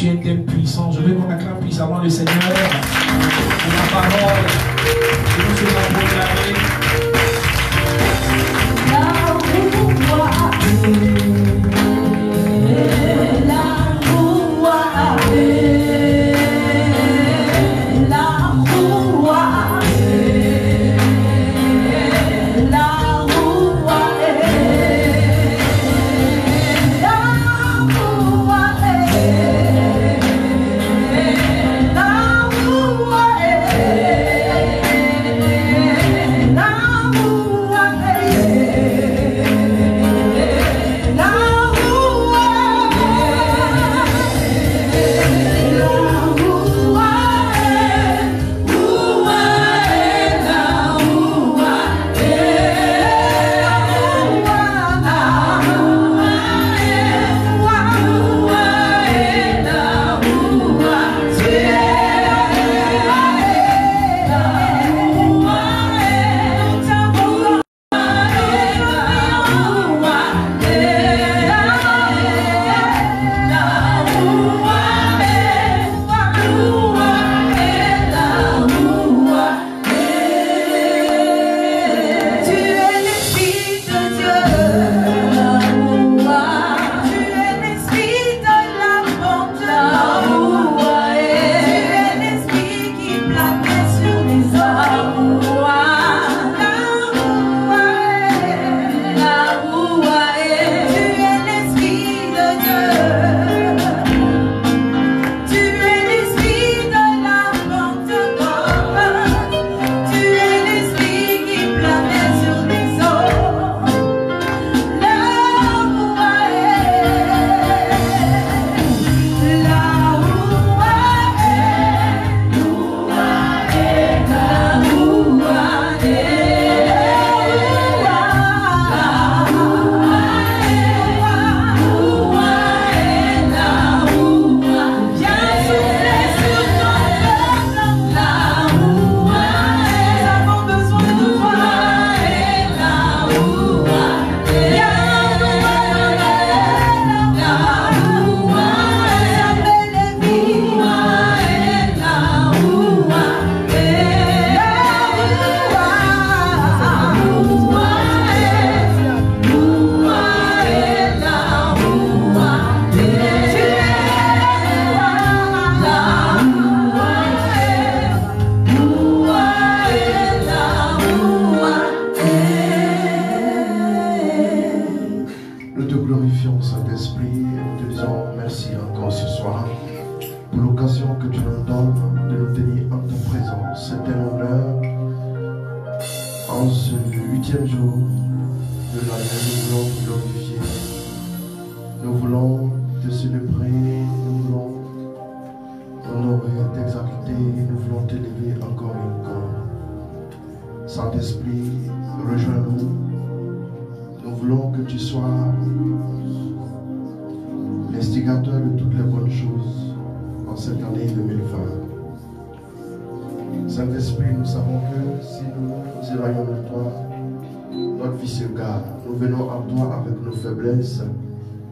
tu es tel puissant. Je veux qu'on acclame puissamment le Seigneur pour la parole que nous faisons proclamer.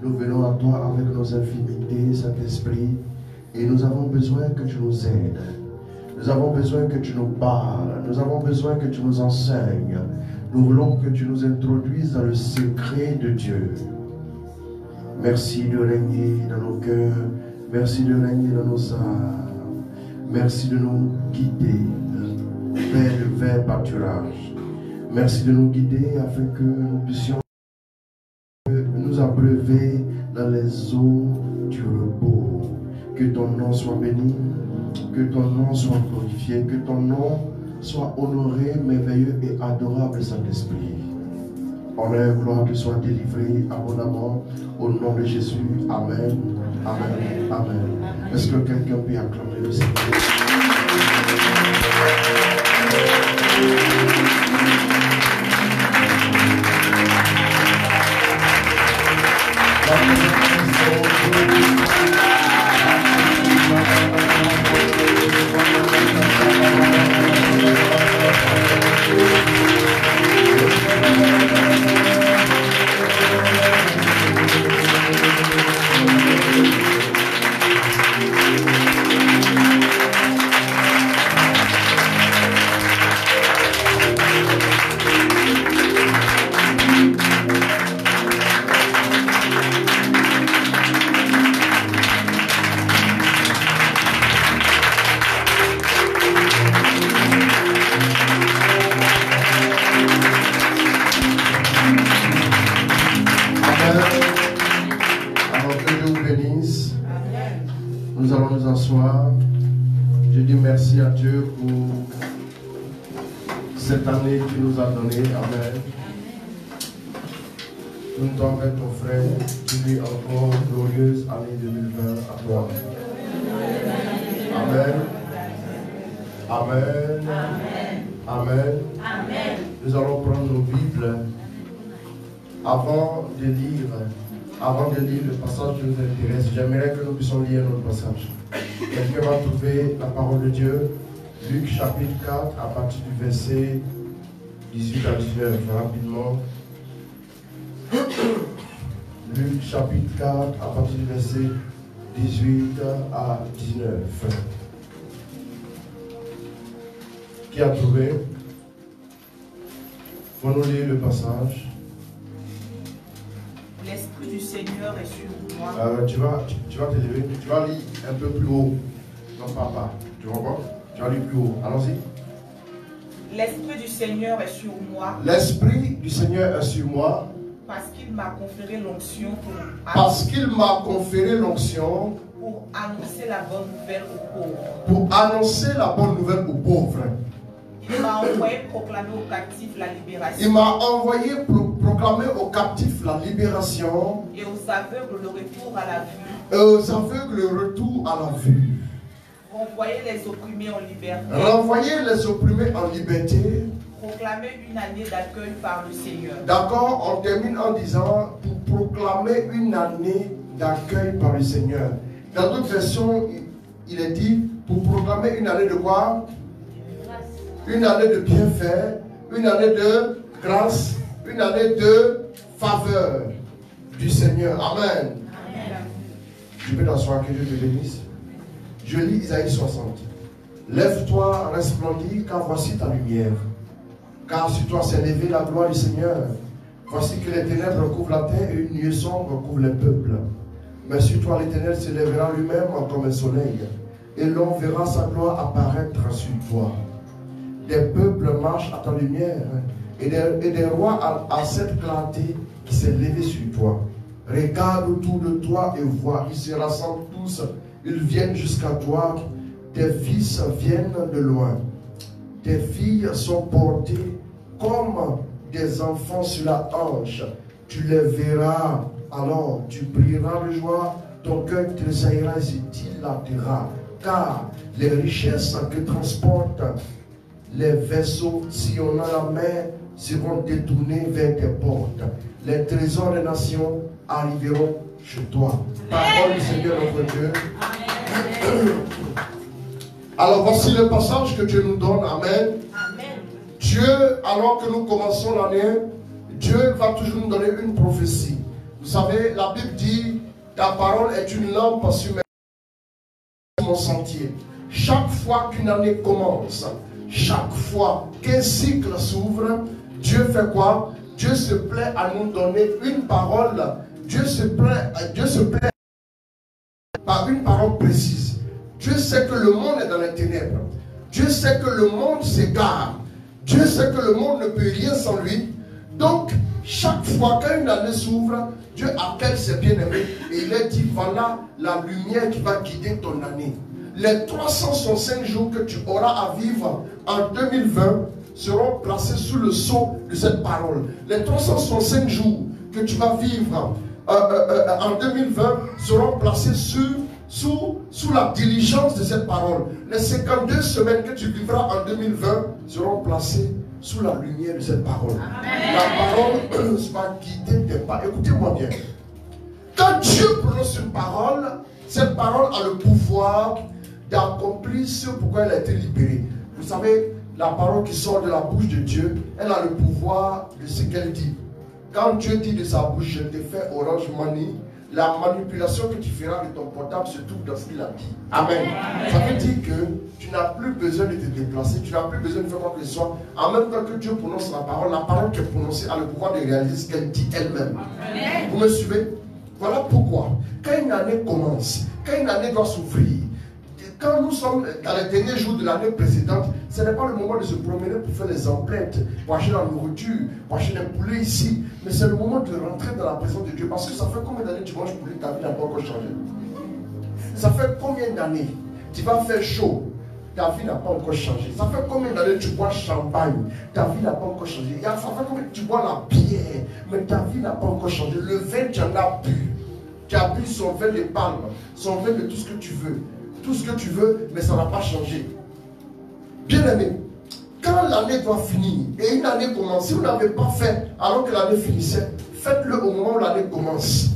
Nous venons à toi avec nos infimités, Saint-Esprit, et nous avons besoin que tu nous aides. Nous avons besoin que tu nous parles. Nous avons besoin que tu nous enseignes. Nous voulons que tu nous introduises dans le secret de Dieu. Merci de régner dans nos cœurs. Merci de régner dans nos âmes. Merci de nous guider vers pâturage. Merci de nous guider afin que nous puissions nous abreuver dans les eaux du repos. Que ton nom soit béni, que ton nom soit glorifié, que ton nom soit honoré, merveilleux et adorable, Saint-Esprit. Honneur et gloire te soit délivré abondamment au nom de Jésus. Amen, amen, amen. Est-ce que quelqu'un peut acclamer le Seigneur? Nous allons nous asseoir. Je dis merci à Dieu pour cette année qu'il nous a donnée. Amen. Nous t'en avec ton frère, tu dis encore glorieuse année 2020 à toi. Amen. Amen. Amen. Amen. Nous allons prendre nos Bibles avant de lire le passage qui nous intéresse. J'aimerais que nous puissions lire notre passage. Quelqu'un va trouver la parole de Dieu. Luc chapitre 4 à partir du verset 18 à 19. Rapidement. Luc chapitre 4 à partir du verset 18 à 19. Qui a trouvé? Faut nous lire le passage. L'Esprit du Seigneur est sur moi. Tu vas te lever, tu vas lire un peu plus haut. Non, pas. Tu vas voir? Tu vas lire plus haut. Allons-y. L'Esprit du Seigneur est sur moi. L'Esprit du Seigneur est sur moi. Parce qu'il m'a conféré l'onction pour annoncer la bonne nouvelle aux pauvres. Pour annoncer la bonne nouvelle aux pauvres. Il m'a envoyé proclamer aux captifs la libération. Il m'a envoyé proclamer aux captifs la libération. Et aux aveugles le retour à la vue. Et aux aveugles le retour à la vue. Renvoyer les opprimés en liberté. Renvoyer les opprimés en liberté. Proclamer une année d'accueil par le Seigneur. D'accord, on termine en disant pour proclamer une année d'accueil par le Seigneur. Dans d'autres versions, il est dit pour proclamer une année de quoi? Une année de bienfait, une année de grâce, une année de faveur du Seigneur. Amen. Amen. Tu peux t'asseoir, que Dieu te bénisse. Je lis Isaïe 60. Lève-toi, resplendis, car voici ta lumière. Car sur toi s'est levée la gloire du Seigneur. Voici que les ténèbres couvrent la terre et une nuée sombre couvre les peuples. Mais sur toi l'Éternel se lèvera lui-même comme un soleil, et l'on verra sa gloire apparaître sur toi. Des peuples marchent à ta lumière, et des rois à cette clarté qui s'est levée sur toi. Regarde autour de toi et vois, ils se rassemblent tous, ils viennent jusqu'à toi. Tes fils viennent de loin. Tes filles sont portées comme des enfants sur la hanche. Tu les verras, alors tu brilleras de joie, ton cœur tressaillera et se dilatera. Car les richesses que transportent les vaisseaux sillonnant la mer seront détournés vers tes portes. Les trésors des nations arriveront chez toi. Parole du Seigneur notre Dieu. Amen. Alors voici le passage que Dieu nous donne. Amen. Amen. Dieu, alors que nous commençons l'année, Dieu va toujours nous donner une prophétie. Vous savez, la Bible dit, ta parole est une lampe sur mon sentier. Chaque fois qu'une année commence, chaque fois qu'un cycle s'ouvre, Dieu fait quoi? Dieu se plaît à nous donner une parole. Dieu se plaît par une parole précise. Dieu sait que le monde est dans les ténèbres. Dieu sait que le monde s'égare. Dieu sait que le monde ne peut rien sans lui. Donc, chaque fois qu'une année s'ouvre, Dieu appelle ses bien-aimés et il leur dit, voilà la lumière qui va guider ton année. Les 365 jours que tu auras à vivre en 2020 seront placés sous le sceau de cette parole. Les 365 jours que tu vas vivre en 2020 seront placés sous la diligence de cette parole. Les 52 semaines que tu vivras en 2020 seront placées sous la lumière de cette parole. Amen. La parole va guider tes pas. Écoutez-moi bien. Quand Dieu prononce une parole, cette parole a le pouvoir d'accomplir ce pourquoi elle a été libérée. Vous savez, la parole qui sort de la bouche de Dieu, elle a le pouvoir de ce qu'elle dit. Quand Dieu dit de sa bouche, je te fais Orange Money, la manipulation que tu feras de ton portable se trouve dans ce qu'il a dit. Amen. Ça veut dire que tu n'as plus besoin de te déplacer, tu n'as plus besoin de faire quoi que ce soit. En même temps que Dieu prononce la parole qui est prononcée a le pouvoir de réaliser ce qu'elle dit elle-même. Vous me suivez? Voilà pourquoi, quand une année commence, quand une année doit s'ouvrir, quand nous sommes dans les derniers jours de l'année précédente, ce n'est pas le moment de se promener pour faire les emplettes, pour acheter la nourriture, pour acheter les poulets ici, mais c'est le moment de rentrer dans la présence de Dieu. Parce que ça fait combien d'années tu manges poulet, ta vie n'a pas encore changé. Ça fait combien d'années tu vas faire chaud? Ta vie n'a pas encore changé. Ça fait combien d'années tu bois champagne? Ta vie n'a pas encore changé. Ça fait combien tu bois la bière? Mais ta vie n'a pas encore changé. Le vin, tu en as bu. Tu as bu son vin de palme, son vin de tout ce que tu veux. Tout ce que tu veux, mais ça n'a pas changé. Bien aimé, quand l'année doit finir et une année commence, si vous n'avez pas fait alors que l'année finissait, faites-le au moment où l'année commence.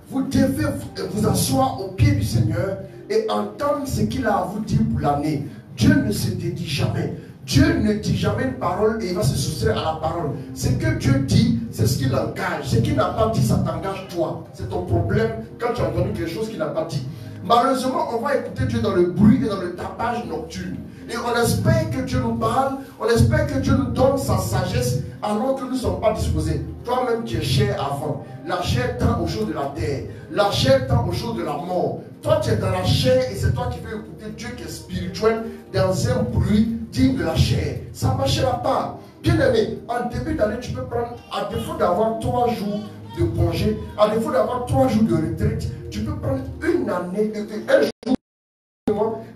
Vous devez vous asseoir au pied du Seigneur et entendre ce qu'il a à vous dire pour l'année. Dieu ne se dédie jamais. Dieu ne dit jamais une parole et il va se soustraire à la parole. Ce que Dieu dit, c'est ce qu'il engage. Ce qu'il n'a pas dit, ça t'engage toi. C'est ton problème quand tu as entendu quelque chose qu'il n'a pas dit. Malheureusement, on va écouter Dieu dans le bruit et dans le tapage nocturne. Et on espère que Dieu nous parle, on espère que Dieu nous donne sa sagesse alors que nous ne sommes pas disposés. Toi-même, tu es chair avant. La chair tend aux choses de la terre. La chair tend aux choses de la mort. Toi, tu es dans la chair et c'est toi qui veux écouter Dieu qui est spirituel dans un bruit digne de la chair. Ça ne marchera pas. Bien aimé, en début d'année, tu peux prendre, à défaut d'avoir 3 jours de congé, à défaut d'avoir 3 jours de retraite, tu peux prendre une année,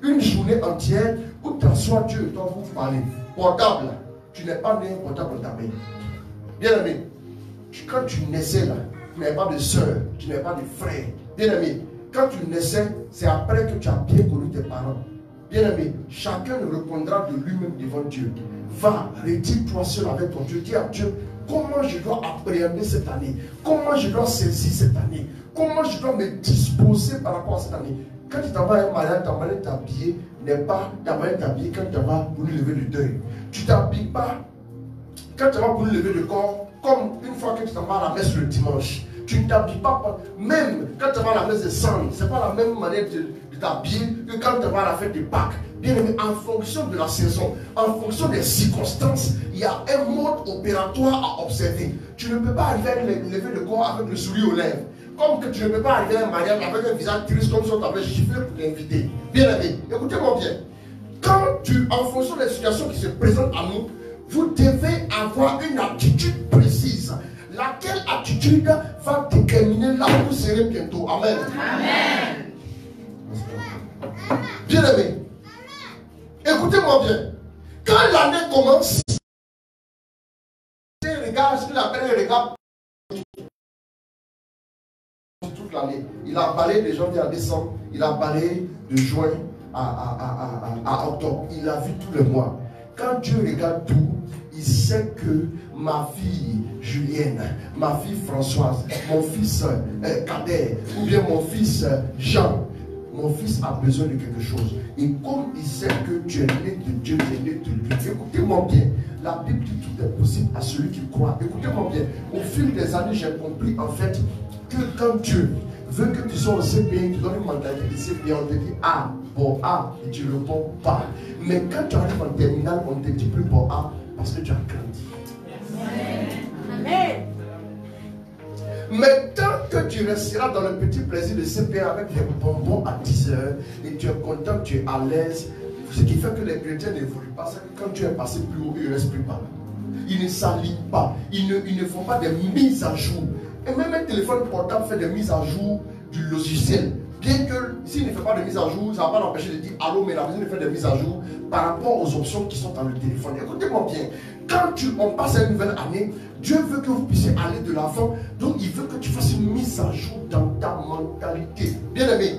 une journée entière où t'assois Dieu et toi vous parler. Portable, tu n'es pas né portable dans ta main. Bien aimé, quand tu naissais là, tu n'avais pas de soeur, tu n'avais pas de frère. Bien aimé, quand tu naissais, c'est après que tu as bien connu tes parents. Bien aimé, chacun répondra de lui-même devant Dieu. Va, retire-toi seul avec ton Dieu. Dis à Dieu, comment je dois appréhender cette année? Comment je dois saisir cette année? Comment je dois me disposer par rapport à cette année? Quand tu t'en vas à un mariage, ta manière de t'habiller n'est pas ta manière de t'habiller quand tu vas pour lever le deuil. Tu ne t'habilles pas quand tu vas pour lever le corps comme une fois que tu t'en vas à la messe le dimanche. Tu ne t'habilles pas, même quand tu vas à la messe de sang, ce n'est pas la même manière de t'habiller que quand tu vas à la fête de Pâques. Bien aimé, en fonction de la saison, en fonction des circonstances, il y a un mode opératoire à observer. Tu ne peux pas arriver à lever le corps avec le sourire aux lèvres. Comme que tu ne peux pas arriver à un mariage avec un visage triste comme si on t'avait giflé pour t'inviter. Bien aimé, écoutez-moi bien. En fonction des situations qui se présentent à nous, vous devez avoir une attitude précise. Laquelle attitude va déterminer là où vous serez bientôt. Amen. Amen. Bien aimé, écoutez-moi bien. Quand l'année commence, regarde ce qu'il appelle un regard. Toute l'année. Il a balayé de janvier à décembre. Il a balayé de juin à octobre. Il a vu tous les mois. Quand Dieu regarde tout, il sait que ma fille Julienne, ma fille Françoise, mon fils Kader, ou bien mon fils Jean, mon fils a besoin de quelque chose. Et comme il sait que tu es né de Dieu, tu es né de lui, écoutez-moi bien. La Bible dit tout est possible à celui qui croit. Écoutez-moi bien. Au fil des années, j'ai compris en fait que quand Dieu veut que tu sois au CPI, tu donnes une mentalité de CPI, on te dit A, bon A, et tu ne réponds pas. Mais quand tu arrives en terminale, on ne te dit plus bon A parce que tu as grandi. Amen. Mais tant que tu resteras dans le petit plaisir de CPI avec des bonbons à 10 heures et tu es content, tu es à l'aise, ce qui fait que les chrétiens n'évoluent pas, c'est que quand tu es passé plus haut, ils ne restent plus pas. Ils ne s'allient pas. Ils ne font pas des mises à jour. Et même un téléphone portable fait des mises à jour du logiciel. Bien que s'il ne fait pas de mise à jour, ça ne va pas l'empêcher de dire allô, mais la personne fait des mises à jour par rapport aux options qui sont dans le téléphone. Écoutez-moi bien, quand on passe à une nouvelle année, Dieu veut que vous puissiez aller de l'avant, donc il veut que tu fasses une mise à jour dans ta mentalité. Bien aimé,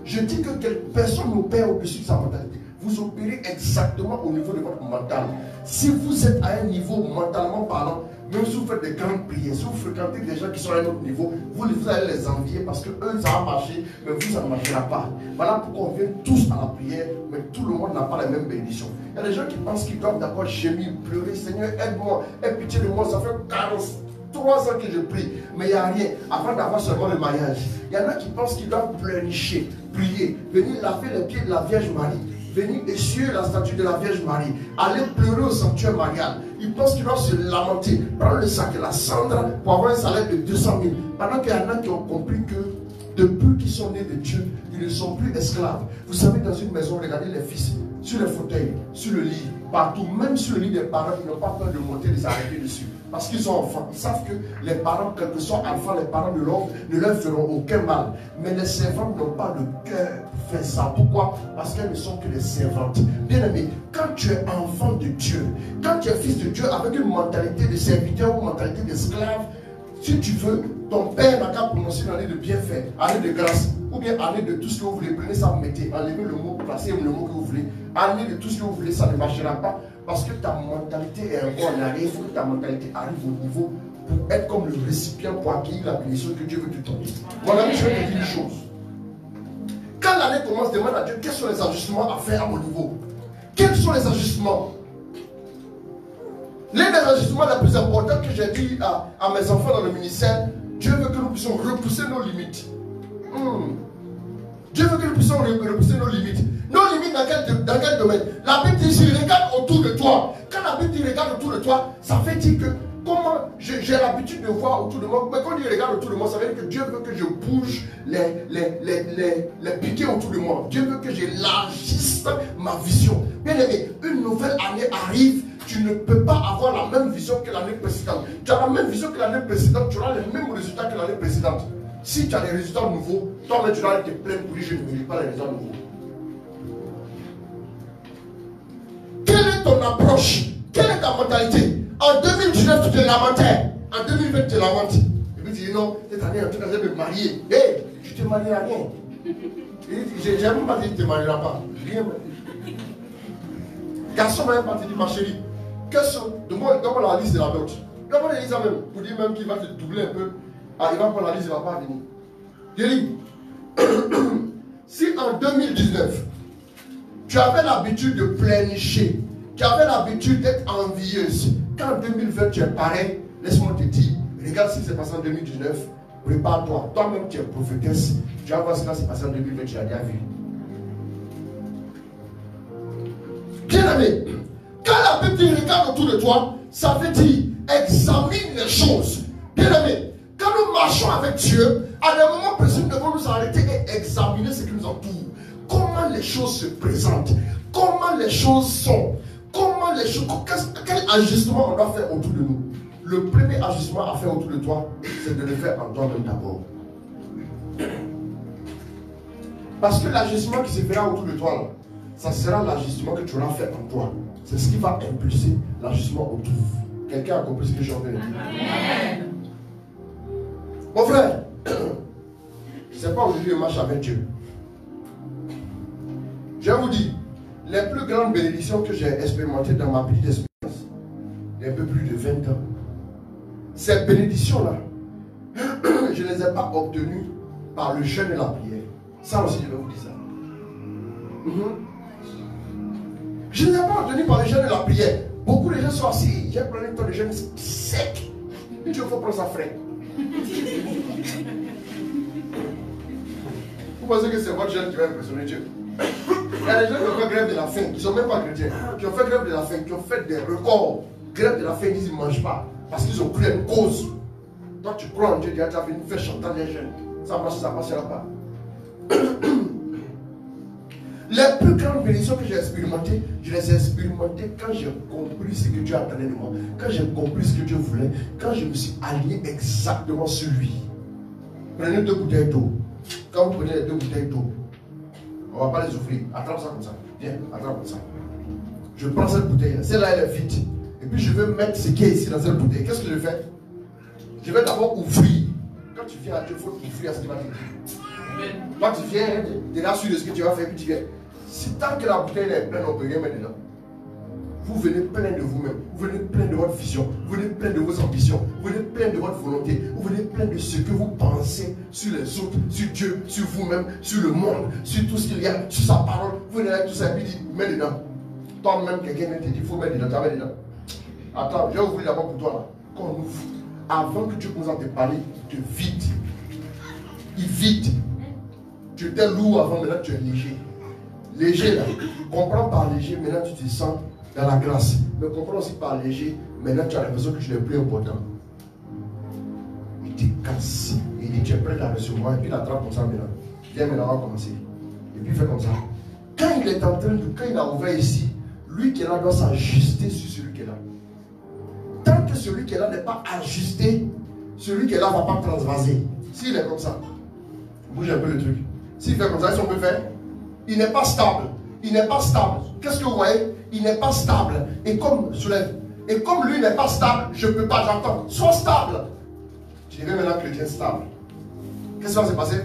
je dis que personne n'opère au-dessus de sa mentalité. Vous opérez exactement au niveau de votre mental. Si vous êtes à un niveau mentalement parlant, même si vous faites des grandes prières, si vous fréquentez des gens qui sont à un autre niveau, vous allez les envier parce que eux ça va marcher, mais vous ça ne marchera pas. Voilà pourquoi on vient tous à la prière, mais tout le monde n'a pas la même bénédiction. Il y a des gens qui pensent qu'ils doivent d'accord gémir, pleurer, Seigneur aide-moi, aie pitié de moi, ça fait 43 ans que je prie, mais il n'y a rien avant d'avoir seulement le mariage. Il y en a qui pensent qu'ils doivent pleurnicher, prier, venir laver les pieds de la Vierge Marie, venir essuyer la statue de la Vierge Marie, aller pleurer au sanctuaire marial. Ils pensent qu'ils doivent se lamenter, prendre le sac et la cendre pour avoir un salaire de 200 000. Pendant qu'il y en a qui ont compris que depuis qu'ils sont nés de Dieu, ils ne sont plus esclaves. Vous savez, dans une maison, regardez les fils, sur les fauteuils, sur le lit, partout, même sur le lit des parents, ils n'ont pas peur de monter, de s'arrêter dessus. Parce qu'ils sont enfants. Ils savent que les parents, quel que soit enfant, les parents ne leur feront aucun mal. Mais les servantes n'ont pas le cœur pour faire ça. Pourquoi? Parce qu'elles ne sont que des servantes. Bien aimé, quand tu es enfant de Dieu, quand tu es fils de Dieu avec une mentalité de serviteur ou une mentalité d'esclave, si tu veux, ton père n'a qu'à prononcer une année de bienfait, année de grâce, ou bien année de tout ce que vous voulez. Prenez ça, mettez, enlevez le mot, placez le mot que vous voulez. Année de tout ce que vous voulez, ça ne marchera pas. Parce que ta mentalité est encore en arrière. Il faut que ta mentalité arrive au niveau pour être comme le récipient pour accueillir la bénédiction que Dieu veut te donner. Mon ami, je vais te dire une chose. Quand l'année commence, demande à Dieu quels sont les ajustements à faire à mon niveau. Quels sont les ajustements? L'un des ajustements les plus importants que j'ai dit à mes enfants dans le ministère, Dieu veut que nous puissions repousser nos limites. Dieu veut que nous puissions repousser nos limites. Nos limites dans quel domaine? La Bible dit, s'il regarde autour de toi. Quand la Bible dit regarde autour de toi, ça veut dire que comment j'ai l'habitude de voir autour de moi. Mais quand il regarde autour de moi, ça veut dire que Dieu veut que je bouge les piquets autour de moi. Dieu veut que j'élargisse ma vision. Bien aimé, une nouvelle année arrive. Tu ne peux pas avoir la même vision que l'année précédente. Tu as la même vision que l'année précédente, tu auras les mêmes résultats que l'année précédente. Si tu as des résultats nouveaux, toi-même tu dois te plaindre pour dire je ne mérite pas les résultats nouveaux. Quelle est ton approche? Quelle est ta mentalité? En 2019, tu te lamentais. En 2020, tu te lamentes. Et puis tu dis non, cette année, en tout cas, je vais me marier. Hé, tu te maries à rien. J'ai même pas dit que tu ne te marieras pas. Rien. Garçon m'a même pas dit, ma chérie, donne-moi la liste de la dot. Donne-moi la liste même. Pour dire même qu'il va te doubler un peu. Ah, il va prendre la liste, il ne va pas venir. Je dis, si en 2019, tu avais l'habitude de pleurnicher, tu avais l'habitude d'être envieuse, quand en 2020 tu es pareil, laisse-moi te dire, regarde ce qui s'est passé en 2019, prépare-toi. Toi-même, tu es prophétesse, tu vas voir ce qui s'est passé en 2020, tu l'as déjà vu. Bien aimé, quand la Bible dit regarde autour de toi, ça veut dire examine les choses. Bien aimé, quand nous marchons avec Dieu, à des moments précis, nous devons nous arrêter et examiner ce qui nous entoure. Comment les choses se présentent, comment les choses sont, comment les choses, quel ajustement on doit faire autour de nous. Le premier ajustement à faire autour de toi, c'est de le faire en toi-même d'abord. Parce que l'ajustement qui se fera autour de toi, là, ça sera l'ajustement que tu auras fait en toi. C'est ce qui va impulser l'ajustement autour. Quelqu'un a compris ce que je suis en train de dire? Amen. Mon frère, ce n'est pas aujourd'hui une marche avec Dieu. Je vous dis, les plus grandes bénédictions que j'ai expérimentées dans ma petite expérience, il y a un peu plus de 20 ans, ces bénédictions-là, je ne les ai pas obtenues par le jeûne et la prière. Ça aussi, je vais vous dire ça. Je ne les ai pas obtenues par le jeûne et la prière. Beaucoup de gens sont assis, j'ai pris un temps de jeûne sec. Dieu faut prendre ça frais. Vous pensez que c'est votre jeûne qui va impressionner Dieu? Il y a des gens qui ont fait grève de la faim, qui ne sont même pas chrétiens, qui ont fait grève de la faim, qui ont fait des records. Grève de la faim, ils disent qu'ils ne mangent pas. Parce qu'ils ont cru à une cause. Toi, tu crois en Dieu, tu as venu faire chanter les jeunes. Ça marche, ça ne passera pas. Les plus grandes bénédictions que j'ai expérimentées, je les ai expérimentées quand j'ai compris ce que Dieu attendait de moi. Quand j'ai compris ce que Dieu voulait. Quand je me suis aligné exactement sur lui. Prenez 2 bouteilles d'eau. Quand vous prenez les 2 bouteilles d'eau, on ne va pas les ouvrir. Attrape ça comme ça. Viens, attrape comme ça. Je prends cette bouteille. Celle-là, elle est vide. Et puis je vais mettre ce qui est ici dans cette bouteille. Qu'est-ce que je fais? Je vais d'abord ouvrir. Quand tu viens à Dieu, il faut ouvrir à ce qu'il va te dire. Toi, tu viens, tu es là sur ce que tu vas faire, puis tu viens. Si tant que la bouteille est pleine, on ne peut rien mettre dedans. Vous venez plein de vous-même. Vous venez plein de votre vision. Vous venez plein de vos ambitions. Vous venez plein de votre volonté. Vous venez plein de ce que vous pensez sur les autres, sur Dieu, sur vous-même, sur le monde, sur tout ce qu'il y a, sur sa parole. Vous venez avec tout ça et puis dites, mets dedans. Toi-même, quelqu'un te dit, il faut mettre dedans, tu vas mettre dedans. Attends, je vais ouvrir d'abord pour toi là. Quand on ouvre, avant que Dieu commence à te parler, il te vide. Il vide. Tu étais lourd avant, maintenant tu es léger. Léger là. Comprends par léger, maintenant tu te sens dans la grâce. Mais comprends aussi par léger, maintenant tu as l'impression que tu n'es plus important. te casse. Il dit, tu es prêt à recevoir. Et puis il attrape comme ça maintenant. Viens maintenant, on va commencer. Et puis il fait comme ça. Quand il est en train de, quand il a ouvert ici, lui qui est là doit s'ajuster sur celui qui est là. Tant que celui qui est là n'est pas ajusté, celui qui est là ne va pas transvaser. S'il est comme ça, bouge un peu le truc. S'il fait comme ça, qu'est-ce qu'on peut faire? Il n'est pas stable. Il n'est pas stable. Qu'est-ce que vous voyez? Il n'est pas stable. Et comme, soulève. Et comme lui n'est pas stable, je ne peux pas, j'entends. Sois stable. Je dirais maintenant chrétien stable. Qu'est-ce qui va se passer?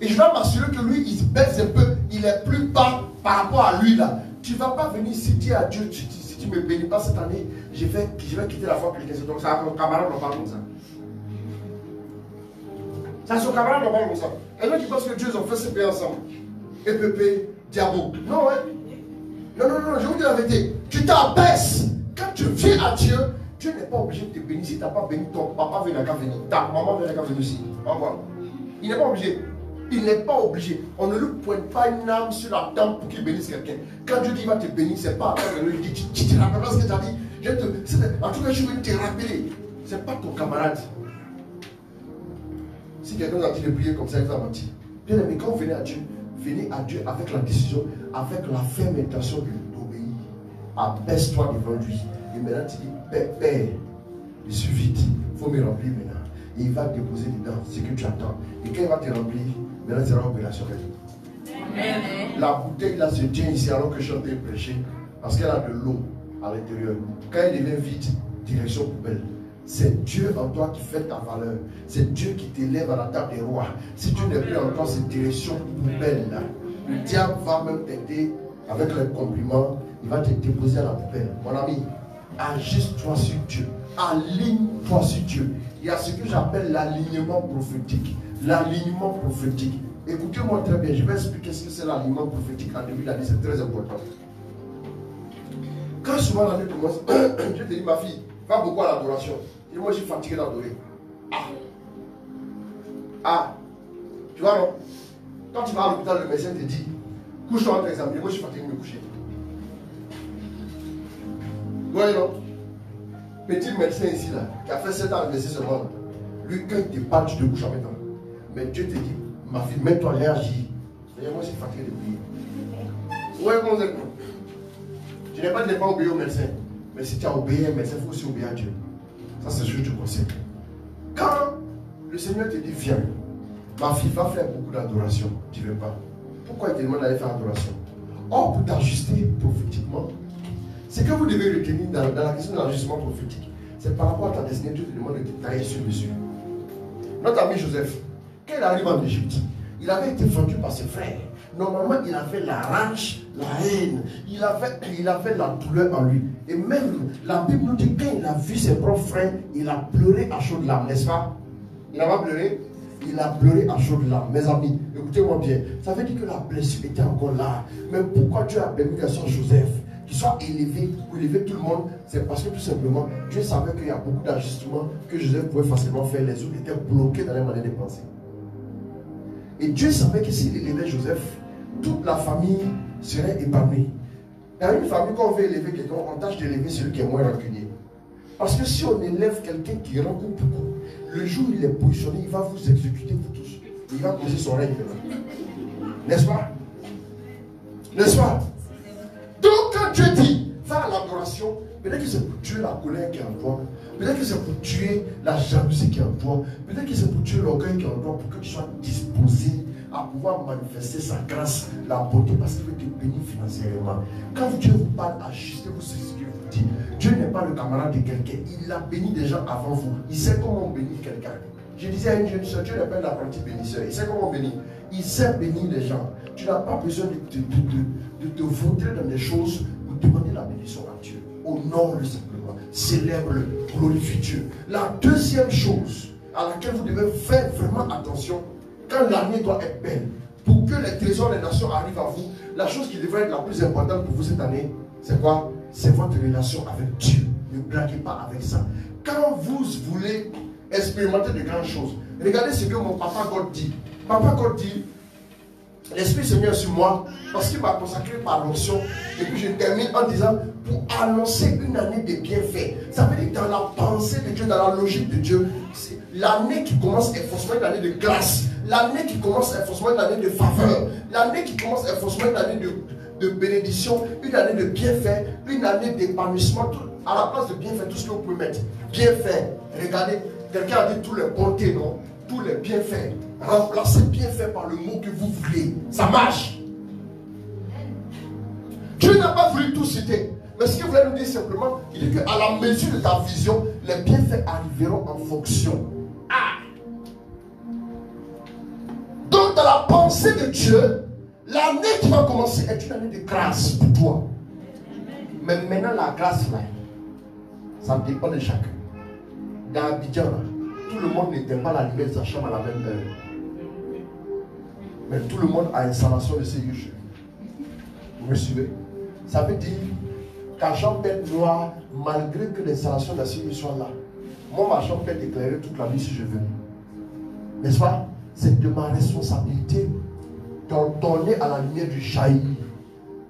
Et je vais m'assurer que lui, il se baisse un peu. Il est plus bas par rapport à lui là. Tu ne vas pas venir ici dire à Dieu, si tu ne me bénis pas cette année, je vais quitter la foi chrétienne. Donc ça, mon camarade ne parle comme ça. Ça, son camarade ne parle comme ça. Et là, tu penses que Dieu, ils ont fait ce pays ensemble. Et Pépé, Diabo. Non, hein? Non, non, non, je vous dis la vérité. Tu t'abaisses. Quand tu viens à Dieu, Dieu n'est pas obligé de te bénir. Si tu n'as pas béni, ton papa vient qu'à venir. Ta maman vient qu'à venir aussi. Au revoir. Il n'est pas obligé. Il n'est pas obligé. On ne lui pointe pas une âme sur la tempe pour qu'il bénisse quelqu'un. Quand Dieu dit qu'il va te bénir, ce n'est pas après que lui dit, tu te rappelles pas ce que tu as dit. En tout cas, je veux te rappeler. Ce n'est pas ton camarade. Si quelqu'un a dit de prier comme ça, il va mentir. Bien aimé, quand vous venez à Dieu avec la décision, avec la ferme intention d'obéir. Abaisse-toi devant lui. Et maintenant, tu dis, Père, je suis vide. Il faut me remplir maintenant. Et il va te déposer dedans ce que tu attends. Et quand il va te remplir, maintenant, c'est opérationnel. La bouteille là se tient ici alors que je suis en train de prêcher. Parce qu'elle a de l'eau à l'intérieur. Quand elle devient vide, direction poubelle. C'est Dieu en toi qui fait ta valeur. C'est Dieu qui t'élève à la table des rois. Si tu n'es plus en toi, c'est direction poubelle là. Le diable va même t'aider avec les compliments. Il va te déposer à la poubelle. Mon ami, ajuste-toi sur Dieu. Aligne-toi sur Dieu. Il y a ce que j'appelle l'alignement prophétique. L'alignement prophétique. Écoutez-moi très bien. Je vais expliquer ce que c'est l'alignement prophétique en début d'année. C'est très important. Quand souvent l'année commence, je te dis, ma fille, va beaucoup à l'adoration. Et moi, je suis fatigué d'adorer. Tu vois, non? Quand tu vas à l'hôpital, le médecin te dit, couche-toi entre examiner. Moi, je suis fatigué de me coucher. Oui, non? Petit médecin ici, là, qui a fait 7 ans de médecin seulement, lui, quand il te parle, tu te couches en même temps. Mais Dieu te dit, ma fille, mets-toi à l'énergie. C'est-à-dire, moi, je suis fatigué de prier. Oui, comment vous êtes? Je n'ai pas obéi au médecin. Mais si tu as obéi à un médecin, il faut aussi obéir à Dieu. Ça, c'est ce que je te conseille. Quand le Seigneur te dit, viens, ma fille va faire beaucoup d'adoration, tu ne veux pas. Pourquoi il te demande d'aller faire adoration? Or, pour t'ajuster prophétiquement, ce que vous devez retenir dans la question de l'ajustement prophétique, c'est par rapport à ta destinée, Dieu te demande de te tailler sur mesure. Notre ami Joseph, quand il arrive en Égypte, il avait été vendu par ses frères. Normalement, il avait la rage, la haine, il avait la douleur en lui. Et même, la Bible nous dit, quand il a vu ses propres frères, il a pleuré à chaudes larmes, n'est-ce pas? Il n'a pas pleuré? Il a pleuré à chaudes larmes. Mes amis, écoutez-moi bien, ça veut dire que la blessure était encore là. Mais pourquoi Dieu a permis que son Joseph, qu'il soit élevé, pour élever tout le monde? C'est parce que tout simplement, Dieu savait qu'il y a beaucoup d'ajustements que Joseph pouvait facilement faire. Les autres étaient bloqués dans les manières de penser. Et Dieu savait que s'il élevait Joseph, toute la famille serait épanouie. Dans une famille, quand on veut élever quelqu'un, on tâche d'élever celui qui est moins rancunier. Parce que si on élève quelqu'un qui rencontre beaucoup, le jour où il est positionné, il va vous exécuter vous tous. Il va poser son règne. N'est-ce pas? N'est-ce pas? Donc quand Dieu dit, va à l'adoration, peut-être que c'est pour tuer la colère qui est en toi. Peut-être que c'est pour tuer la jalousie qui est en toi. Peut-être que c'est pour tuer l'orgueil qui est en toi, pour que tu sois disposé à pouvoir manifester sa grâce, la beauté, parce qu'il veut te bénir financièrement. Quand Dieu vous parle, ajustez-vous sur ce qu'il vous dit. Dieu n'est pas le camarade de quelqu'un. Il a béni des gens avant vous. Il sait comment bénir quelqu'un. Je disais à une jeune soeur, Dieu n'est pas un apprenti bénisseur. Il sait comment bénir. Il sait bénir les gens. Tu n'as pas besoin de te vautrer dans des choses ou demander la bénédiction à Dieu. Honore-le simplement. Célèbre-le. Glorifie Dieu. La deuxième chose à laquelle vous devez faire vraiment attention, quand l'année doit être belle, pour que les trésors des nations arrivent à vous, la chose qui devrait être la plus importante pour vous cette année, c'est quoi? C'est votre relation avec Dieu. Ne blaguez pas avec ça. Quand vous voulez expérimenter de grandes choses, regardez ce que mon papa God dit. Papa God dit, l'Esprit Seigneur sur moi, parce qu'il m'a consacré par l'onction. Et puis je termine en disant, pour annoncer une année de bienfaits. Ça veut dire que dans la pensée de Dieu, dans la logique de Dieu, l'année qui commence est forcément une année de grâce. L'année qui commence est forcément une année de faveur. L'année qui commence est forcément une année de bénédiction, une année de bienfaits, une année d'épanouissement. À la place de bienfaits, tout ce que vous pouvez mettre. Bienfaits. Regardez, quelqu'un a dit tous les bontés, non? Tous les bienfaits. Remplacez bienfaits par le mot que vous voulez. Ça marche. Dieu n'a pas voulu tout citer. Mais ce qu'il voulait nous dire simplement, il dit qu'à la mesure de ta vision, les bienfaits arriveront en fonction. Ah! Donc dans la pensée de Dieu, l'année qui va commencer est une année de grâce pour toi. Mais maintenant la grâce là, ça dépend de chacun. Dans Abidjan, tout le monde n'éteint pas la lumière de sa chambre à la même heure. Mais tout le monde a installation de CUG. Vous me suivez? Ça veut dire qu'à chambre peut être noire, malgré que l'installation de la CUG soit là. Moi, ma chambre peut être éclairée toute la nuit si je veux. N'est-ce pas? C'est de ma responsabilité d'ordonner à la lumière du jaillir.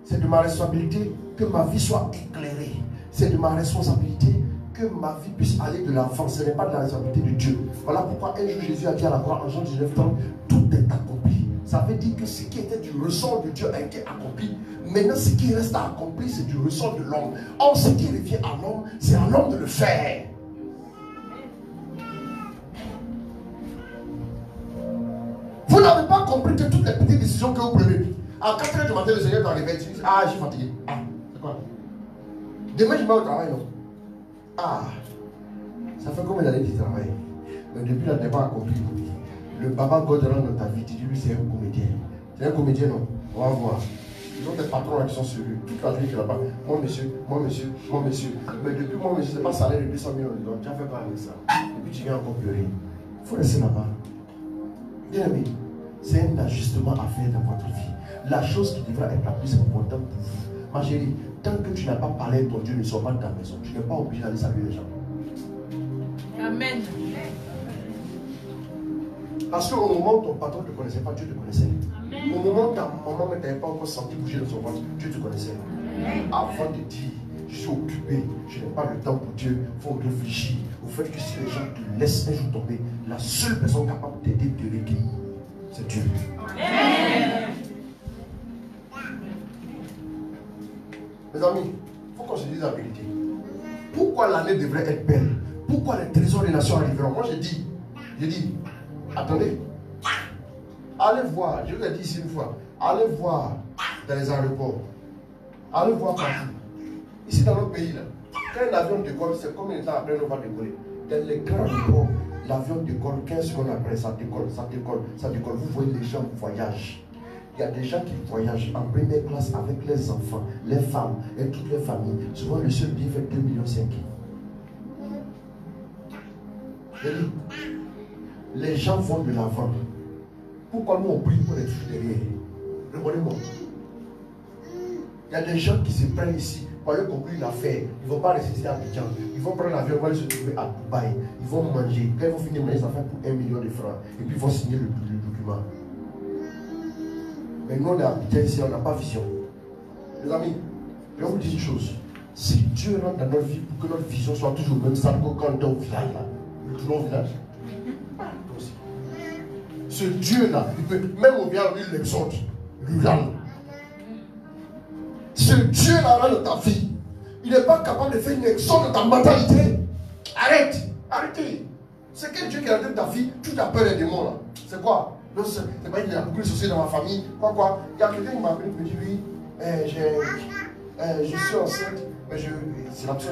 C'est de ma responsabilité que ma vie soit éclairée. C'est de ma responsabilité que ma vie puisse aller de l'avant. Ce n'est pas de la responsabilité de Dieu. Voilà pourquoi un jour Jésus a dit à la croix en Jean 19 ans, tout est accompli. Ça veut dire que ce qui était du ressort de Dieu a été accompli. Maintenant, ce qui reste à accomplir, c'est du ressort de l'homme. Or, ce qui revient à l'homme, c'est à l'homme de le faire. Vous n'avez pas compris que toutes les petites décisions que vous prenez, à 4 h du matin, le Seigneur est arrivé et dit, ah, je suis fatigué. Ah, c'est quoi? Demain, je vais au travail, non? Ah, ça fait combien d'années qu'il travaille? Mais depuis, il n'a pas accompli. Le papa God rentre dans ta vie, tu dis lui, c'est un comédien. C'est un comédien, non? On va voir. Ils ont des patrons qui sont sur lui. Toute la journée qu'il n'a pas. Moi, monsieur, moi, monsieur, moi, monsieur. Mais depuis moi, monsieur, c'est pas salaire de 200 millions de dollars. Tu as fait quoi avec ça? Et puis tu viens encore pleurer. Il faut laisser là-bas. Bien aimé, c'est un ajustement à faire dans votre vie. La chose qui devra être la plus importante pour vous. Ma chérie, tant que tu n'as pas parlé, ton Dieu ne sort pas de ta maison. Tu n'es pas obligé d'aller saluer les gens. Amen. Parce qu'au moment où ton patron ne te connaissait pas, Dieu te connaissait. Amen. Au moment où ta maman ne t'avait pas encore senti bouger dans son ventre, Dieu te connaissait. Amen. Avant de dire, je suis occupé, je n'ai pas le temps pour Dieu, il faut réfléchir au fait que si les gens te laissent un jour tomber, la seule personne capable d'aider de te recueillir, c'est Dieu. Amen. Mes amis, il faut qu'on se dise la vérité. Pourquoi l'année devrait être belle? Pourquoi les trésors des nations arriveront? Moi j'ai dit, attendez, allez voir, je vous l'ai dit ici une fois, allez voir dans les aéroports, allez voir partout. Ici dans notre pays, là, quand un avion décolle, c'est combien de temps après on va décoller? Dans les grands aéroports, l'avion décolle, 15 secondes après, ça décolle, ça décolle, ça décolle. Vous voyez, les gens voyagent. Il y a des gens qui voyagent en première classe avec les enfants, les femmes et toutes les familles. Souvent, le seul billet fait 2,5 millions. Les gens vont de l'avant. Pourquoi nous on prie pour les trucs derrière? Répondez-moi. Il y a des gens qui se prennent ici pour aller conclure l'affaire. Ils ne vont pas rester à Abidjan. Ils vont prendre l'avion, ils vont aller se trouver à Dubaï. Ils vont manger. Quand ils vont finir les affaires pour 1 million de francs, et puis ils vont signer le document. Mais nous on est à Abidjan ici, on n'a pas vision. Les amis, je vais vous dire une chose. Si Dieu rentre dans notre vie pour que notre vision soit toujours même ça que quand on est au village là, le tournant au village. Ce Dieu-là, il peut même au village, il l'exhorte, lui rend. Ce Dieu-là dans ta vie, il n'est pas capable de faire une exode de ta mentalité. Arrête, arrêtez. C'est quel Dieu qui a dans ta vie, tu as peur des démons là. C'est quoi? C'est pas qu'il y a beaucoup de soucis dans ma famille. Quoi? Il y a quelqu'un qui m'a appelé et me dit oui, je suis enceinte, mais c'est l'option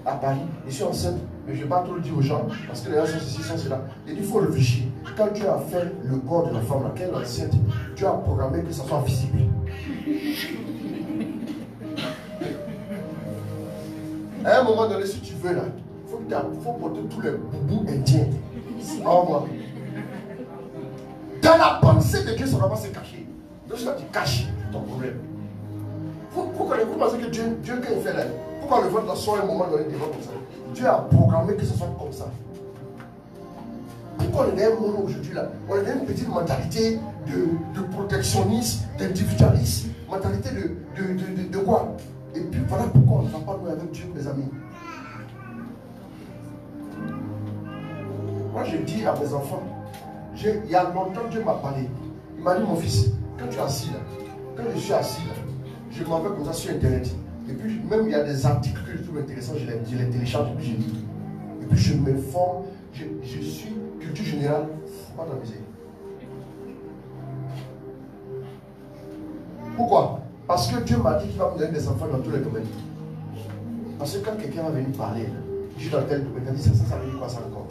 à Paris. Je suis enceinte, mais je ne vais pas trop le dire aux gens parce que les gens sont ceci, sont cela. Il dit il faut réfléchir. Quand Dieu a fait le corps de la femme, laquelle est enceinte, Dieu a programmé que ça soit visible. À un moment donné, si tu veux là, il faut porter tous les boubous indiens. Au revoir. Dans la pensée de Dieu, ça ne va pas se cacher. Donc ça tu caches ton problème. Vous pensez que Dieu quand il fait là, pourquoi le ventre doit sortir un moment donné devant comme ça? Dieu a programmé que ce soit comme ça. Pourquoi on est dans un monde aujourd'hui là? On est dans une petite mentalité de protectionnisme, d'individualisme, mentalité de quoi? Et puis voilà pourquoi on ne va pas nous avec Dieu, mes amis. Moi, je dis à mes enfants, il y a longtemps Dieu m'a parlé. Il m'a dit, mon fils, quand tu es assis là, quand je suis assis là, je m'en vais comme ça sur Internet. Et puis, même il y a des articles que je trouve intéressants, je les télécharge et puis je lis. Et puis, je m'informe, je suis culture générale, pas t'amuser. Pourquoi? Parce que Dieu m'a dit qu'il va me donner des enfants dans tous les domaines. Parce que quand quelqu'un va venir parler, je suis dans tel domaine, il dit ça veut dire quoi ça encore?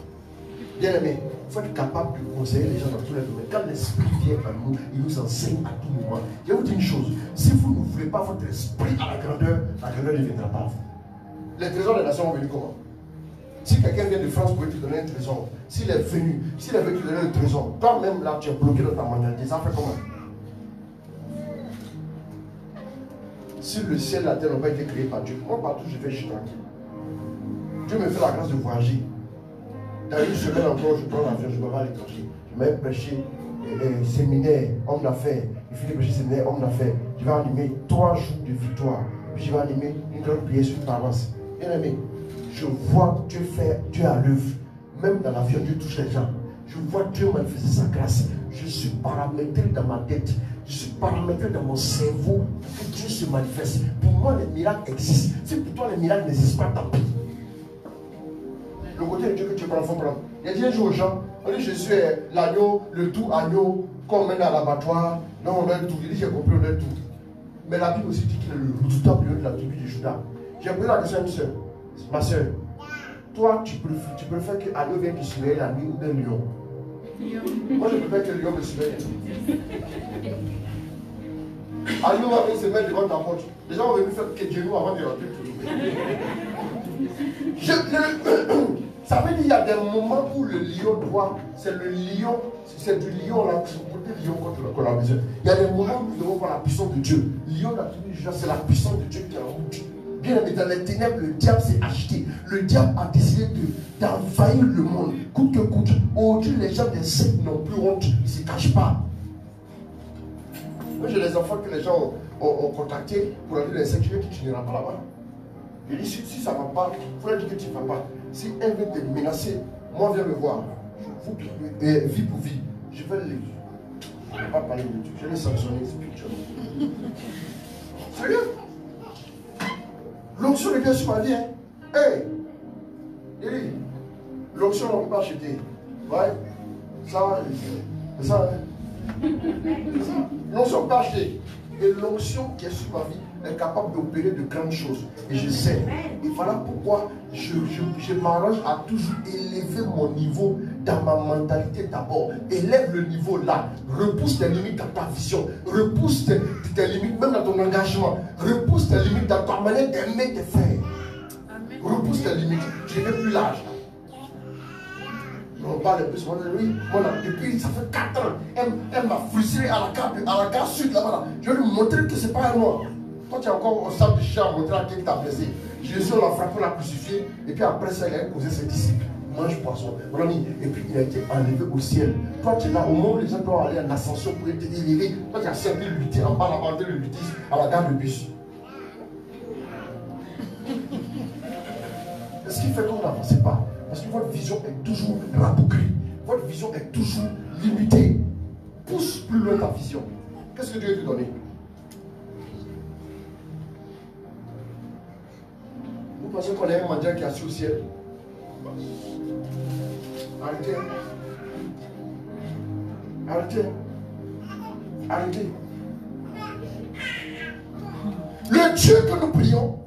Bien aimé, il faut être capable de conseiller les gens dans tous les domaines. Quand l'esprit vient à nous, il nous enseigne à tout moment. Je vais vous dire une chose, si vous n'ouvrez pas votre esprit à la grandeur ne viendra pas à vous. Les trésors des nations vont venir comment? Si quelqu'un vient de France pour te donner un trésor, s'il est venu te donner un trésor, toi-même là tu es bloqué dans ta mentalité, ça fait comment? Si le ciel et la terre n'ont pas été créés par Dieu, moi partout je vais, je suis tranquille. Dieu me fait la grâce de voyager. Dans une semaine encore, je prends l'avion, je me vais à l'étranger. Je vais prêcher séminaire, homme d'affaires. Je finis de prêcher séminaire, homme d'affaires. Je vais animer 3 jours de victoire. Puis je vais animer une grande prière sur une paroisse. Bien aimé, je vois Dieu faire, Dieu à l'œuvre. Même dans l'avion, Dieu touche les gens. Je vois Dieu manifester sa grâce. Je suis paramétré dans ma tête. Je suis paramétré dans mon cerveau pour que Dieu se manifeste. Pour moi, les miracles existent. Si pour toi, les miracles n'existent pas, tant pis. Le côté de Dieu que tu prends, il faut prendre. Il a dit un jour aux gens, on dit Jésus est l'agneau, le tout agneau, qu'on mène à l'abattoir. Non, on a tout. Il dit j'ai compris, on a tout. Mais la Bible aussi dit qu'il est le redoutable lion de la tribu de Judas. J'ai posé la question à une soeur. Ma soeur, toi, tu préfères que l'agneau vienne te surveiller la nuit ou d'un lion? Moi, je préfère que le lion me surveille. L'agneau va venir se mettre devant ta porte. Les gens vont venir faire que Dieu nous avant de rentrer. Ça veut dire qu'il y a des moments où le lion doit, c'est du lion là, c'est le côté lion qu'on a besoin. Il y a des moments où nous devons voir la puissance de Dieu. Lion, c'est la puissance de Dieu qui est en route. Bien aimé, dans les ténèbres, le diable s'est agité. Le diable a décidé d'envahir le monde, coûte que coûte. Aujourd'hui, les gens des sectes n'ont plus honte, ils ne se cachent pas. Moi, j'ai des enfants que les gens ont contactés pour aller dans les sectes, je dis que tu n'iras pas là-bas. Je dis, si ça ne va pas, il faut leur dire que tu ne vas pas. Si elle veut te menacer, moi viens me voir. Vie pour vie. Je vais je ne vais pas parler de Dieu. Je vais les sanctionner spirituellement. Sérieux? L'onction de Dieu sur ma vie. Hein? Hey! L'onction, on ne peut pas acheter. Ouais? Ça. L'onction, on peut acheter. Et l'onction qui est sur ma vie est capable d'opérer de grandes choses. Et je sais. Et voilà pourquoi je m'arrange à toujours élever mon niveau dans ma mentalité d'abord. Élève le niveau là. Repousse tes limites dans ta vision. Repousse tes limites même dans ton engagement. Repousse tes limites dans ta manière d'aimer tes frères. Repousse tes limites. Je n'ai plus l'âge. On parle plus, oui, depuis ça fait 4 ans, elle m'a frustré à la gare sud là-bas. Je vais lui montrer que c'est pas un noir. Toi tu es encore au centre de chien à montrer à quelqu'un qui t'a blessé. Jésus, on l'a frappé, on l'a crucifié, et puis après ça, il a imposé ses disciples. Mange poisson, mon ami, et puis il a été enlevé au ciel. Toi tu es là, au moment où les gens doivent aller en ascension pour être élevés, toi tu as servi le lutter en bas la bande de lutter à la gare de bus. Ce qui fait qu'on n'avance pas. Parce que votre vision est toujours rabougrie. Votre vision est toujours limitée. Pousse plus loin ta vision. Qu'est-ce que Dieu veut te donner? Vous pensez qu'on est un mendiant qui est assis au ciel? Arrêtez. Arrêtez. Arrêtez. Le Dieu que nous prions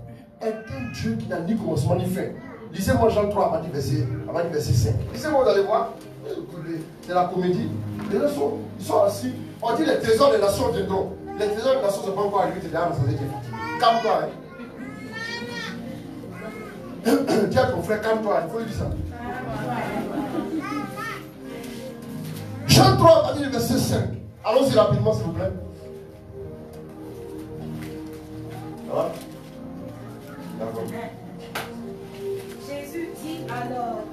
est un Dieu qui n'a ni commencement ni fin. Lisez-moi Jean 3 avant du verset 5. Lisez-moi, vous allez voir. C'est la comédie. Les gens sont assis. On dit les trésors des nations viendront. Les trésors des nations ne sont pas encore arrivés. Tu es là, ça veut dire calme-toi. Dis à ton frère, calme-toi. Il faut lui dire ça. Jean 3 avant du verset 5. Allons-y rapidement, s'il vous plaît. Ça va? D'accord.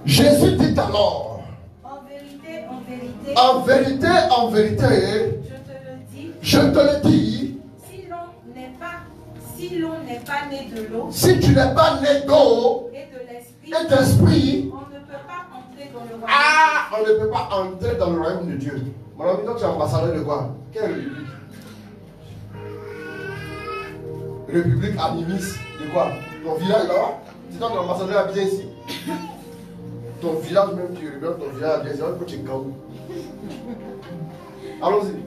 Jésus dit alors, en vérité, en vérité, si l'on n'est pas né de l'eau, si tu n'es pas né d'eau et de l'esprit, et d'esprit, on ne peut pas entrer dans le royaume. ah, on ne peut pas entrer dans le royaume de Dieu. Mon ami, toi tu es ambassadeur de quoi? Quelle république? République animiste de quoi? Ton village là-bas? Si toi tu es ambassadeur à bien ici. Ton village même, tu regardes ton village à bien ici, que tu es gaou. Allons-y.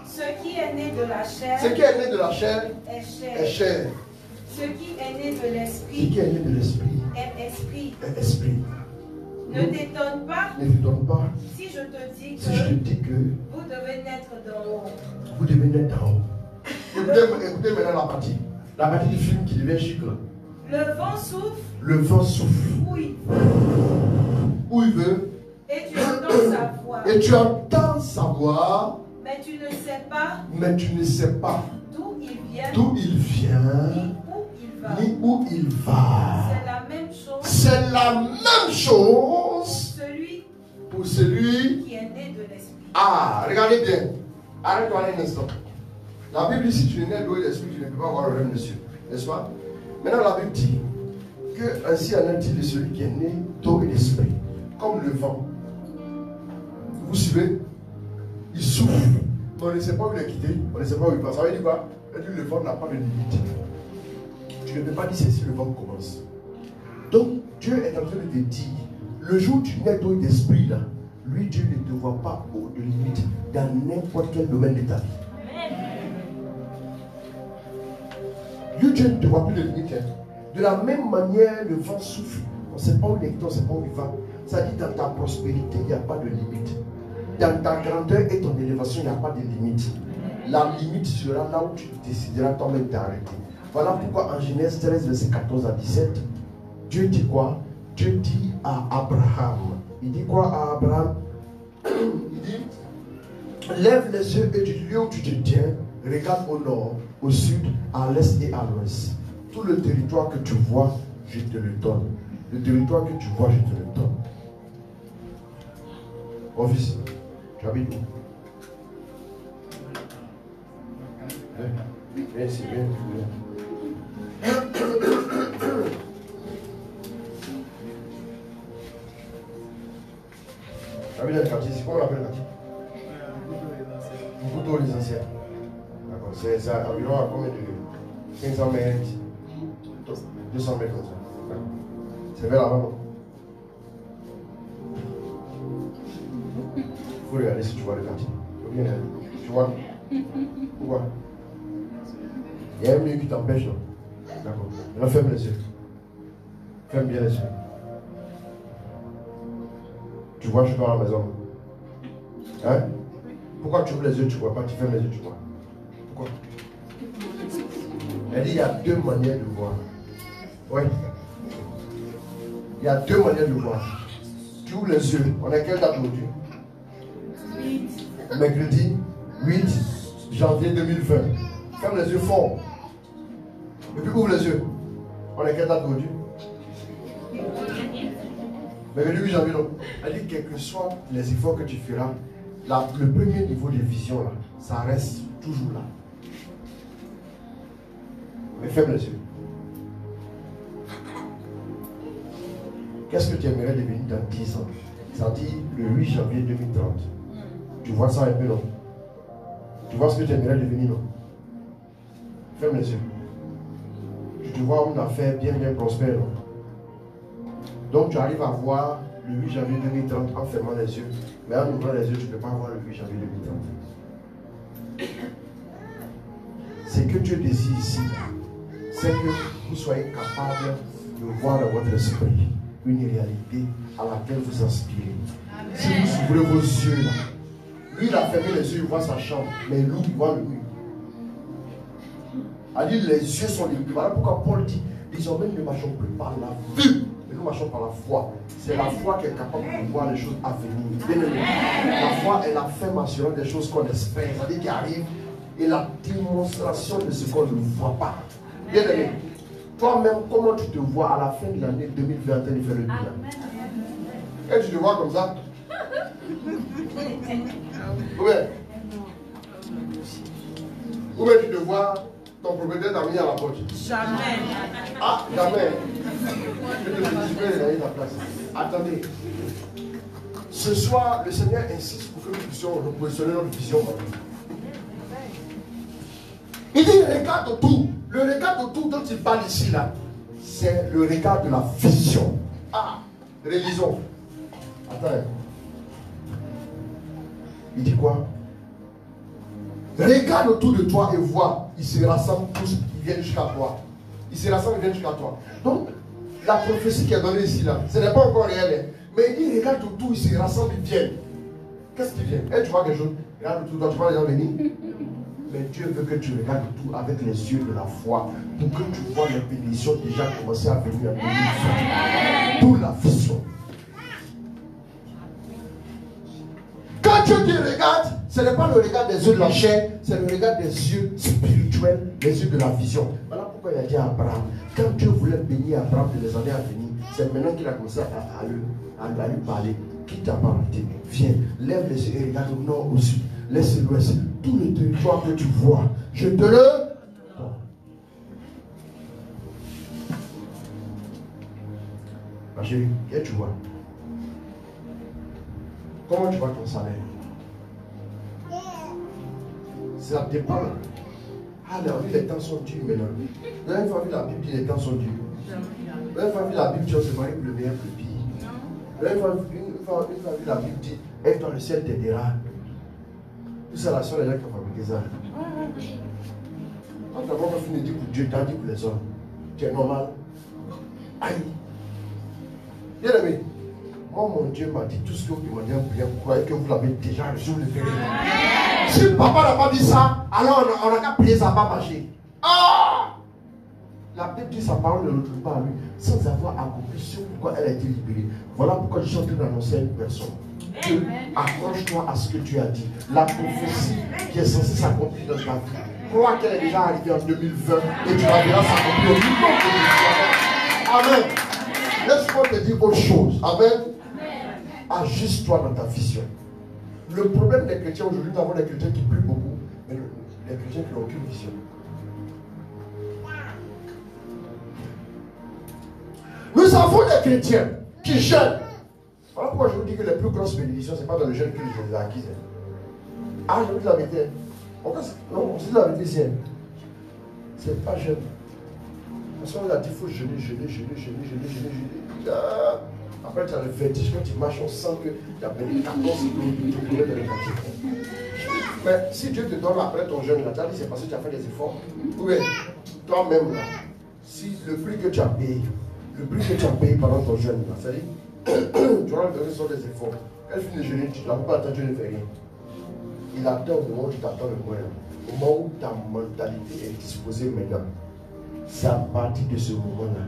Ce qui est né de la chair, Ce qui est né de la chair est chair. est chair. Ce qui est né de Ce l'esprit qui est né de l'esprit est esprit. est esprit. Ne t'étonne pas Ne te donne pas si je te dis si je te que dis que vous devez naître d'en haut. vous devez naître d'en haut. Écoutez maintenant la partie. La partie du film qui devient chic là. Le vent souffle Le vent souffle où il où il veut et tu entends sa voix. et tu entends sa voix, Mais tu ne sais pas mais tu ne sais pas d'où il vient, d'où il vient ni où il va. ni où il va. C'est la même chose. C'est la même chose Celui pour celui. qui est né de l'esprit. Ah, regardez bien. Arrête-toi un instant. La Bible dit si tu es né d'eau et d'esprit, tu ne peux pas avoir le règne de Dieu. N'est-ce pas? Maintenant, la Bible dit que ainsi en est-il de celui qui est né d'eau et d'esprit, comme le vent. Vous suivez? Il souffle. Mais on ne sait pas où il est quitté, on ne sait pas où il passe. Ça veut dire quoi? Ça veut dire que le vent n'a pas de limite. Tu ne peux pas dire c'est si le vent commence. Donc, Dieu est en train de te dire, le jour où tu nais d'eau et d'esprit, là, lui, Dieu ne te voit pas de limite dans n'importe quel domaine de ta vie. Lui, Dieu ne te voit plus de limite. Hein. De la même manière, le vent souffle. On ne sait pas où il est, on ne sait pas où il va. Ça dit, dans ta prospérité, il n'y a pas de limite. Dans ta grandeur et ton élévation, il n'y a pas de limite. La limite sera là où tu décideras toi-même d'arrêter. Voilà pourquoi en Genèse 13, verset 14 à 17, Dieu dit quoi? Dieu dit à Abraham. Il dit quoi à Abraham? Il dit, lève les yeux et du lieu où tu te tiens, regarde au nord, au sud, à l'est et à l'ouest. Tout le territoire que tu vois, je te le donne. Le territoire que tu vois, je te le donne. Mon fils, tu habites où? Viens ici, viens. Tu habites dans le quartier, c'est quoi on appelle le quartier? Beaucoup les anciens. D'accord, c'est environ à combien de 500 mètres, 200 mètres comme ça. D'accord. C'est vers là-bas, non? Il faut regarder si tu vois le quartier. Faut bien regarder. Tu vois? Pourquoi? Il y a un mur qui t'empêche, non? D'accord. Maintenant, ferme les yeux. Ferme bien les yeux. Tu vois, je suis dans la maison. Hein? Pourquoi tu ouvres les yeux, tu ne vois pas? Tu fermes les yeux, tu vois. Pourquoi? Elle dit il y a deux manières de voir. Oui. Il y a deux manières de voir. Tu ouvres les yeux. On est quelle date aujourd'hui? 8. Mercredi 8 janvier 2020. Ferme les yeux fort. Et puis ouvre les yeux. On est quelle date aujourd'hui? Mercredi 8 janvier. Donc, elle dit quels que soient les efforts que tu feras, le premier niveau de vision, là, ça reste toujours là. Mais ferme les yeux. Qu'est-ce que tu aimerais devenir dans 10 ans? Ça dit le 8 janvier 2030. Tu vois ça un peu, non? Tu vois ce que tu aimerais devenir, non? Ferme les yeux. Tu te vois une affaire bien prospère, non? Donc tu arrives à voir le 8 janvier 2030 en fermant les yeux. Mais en ouvrant les yeux, tu ne peux pas voir le 8 janvier 2030. C'est que Dieu désire ici, c'est que vous soyez capable de voir dans votre esprit une réalité à laquelle vous aspirez. Si vous ouvrez vos yeux là, lui il a fermé les yeux, il voit sa chambre, mais lui il voit le mur. Il dit les yeux sont libres. Voilà pourquoi Paul dit désormais nous ne marchons plus par la vue, mais nous marchons par la foi. C'est la foi qui est capable de voir les choses à venir. Bien aimé, la foi est la ferme assurance des choses qu'on espère, c'est-à-dire qui arrivent, et la démonstration de ce qu'on ne voit pas. Bien aimé, toi-même, comment tu te vois à la fin de l'année 2021 de faire le bilan? Et tu te vois comme ça? Oui. Ou bien tu te vois ton propriétaire t'a mis à la porte. Jamais. Ah, jamais. Je vais te donner ta place. Attendez. Ce soir, le Seigneur insiste pour que nous puissions repositionner notre vision. Il dit regarde autour. Le regard autour dont il parle ici, là, c'est le regard de la vision. Ah, relisons. Attends. Il dit quoi? Regarde autour de toi et vois, ils se rassemblent tous, ils viennent jusqu'à toi. Ils se rassemblent, ils viennent jusqu'à toi. Donc, la prophétie qui est donnée ici, là, ce n'est pas encore réel. Mais il dit, regarde autour, ils se rassemblent, ils viennent. Qu'est-ce qu'ils viennent? Tu vois quelque chose? Regarde autour, toi, tu vois les gens venir. Mais Dieu veut que tu regardes tout avec les yeux de la foi pour que tu vois les bénédictions déjà commencer à venir en 2020. D'où la vision. Quand Dieu te regarde, ce n'est pas le regard des yeux de la chair, c'est le regard des yeux spirituels, les yeux de la vision. Voilà pourquoi il a dit à Abraham, quand Dieu voulait bénir Abraham de les années à venir, c'est maintenant qu'il a commencé à lui parler. Qui t'a parlé? Viens, lève les yeux et regarde au nord, au sud, l'est et l'ouest. Tout le territoire que tu vois, je te le donne. Ma chérie, qu'est-ce que tu vois? Comment tu vois ton salaire? Ça dépend. Ah, les temps sont durs maintenant. Vous avez une fois vu la Bible, les temps sont durs. Vous avez une fois vu la Bible, tu vas se marier pour le meilleur, pour le pire. Vous avez une fois vu la Bible, dit, et dans le ciel t'aidera. Tout ça, la soeur est là qui a fabriqué ça. Quand tu n'as pas fini de dire pour Dieu, tu as dit pour les hommes. Tu es normal. Aïe. Bien aimé. Moi, mon Dieu m'a dit tout ce que vous demandez en prière, vous croyez que vous l'avez déjà reçu, vous le verrez. Si papa n'a pas dit ça, alors on n'a qu'à prier, ça va marcher. Ah! La Bible dit sa parole ne retourne pas à lui sans avoir accompli ce pourquoi elle a été libérée. Voilà pourquoi je suis en train d'annoncer à une personne. Dieu, accroche-toi à ce que tu as dit. La prophétie qui est censée s'accomplir dans ta vie, crois qu'elle est déjà arrivée en 2020 et tu la verras s'accomplir au niveau de 2020. Amen. Laisse-moi te dire autre chose. Amen. Ajuste-toi dans ta vision. Le problème des chrétiens aujourd'hui, nous avons des chrétiens qui prient beaucoup, mais les chrétiens qui n'ont aucune vision. Nous avons des chrétiens qui jeûnent. Voilà pourquoi je vous dis que les plus grosses bénédictions, ce n'est pas dans le jeûne que je les ai acquises. Ah, je vous dis la vérité. Non, on se dit la vérité ici. Ce n'est pas jeûne. Parce qu'on a dit qu'il faut jeûner. Après, tu as le vertige, quand tu marches, on sent qu'il y a béni 14 km de l'énergie. Mais si Dieu te donne après ton jeûne, tu as dit c'est parce que tu as fait des efforts. Oui, toi-même, là, si le prix que tu as payé, pendant ton jeûne, c'est-à-dire, tu vas le donner sur des efforts. Elle finit de jeûner, tu n'as pas attendu, Dieu ne fait rien. Il attend au moment où tu t'attends le moins. Au moment où ta mentalité est disposée maintenant. C'est à partir de ce moment-là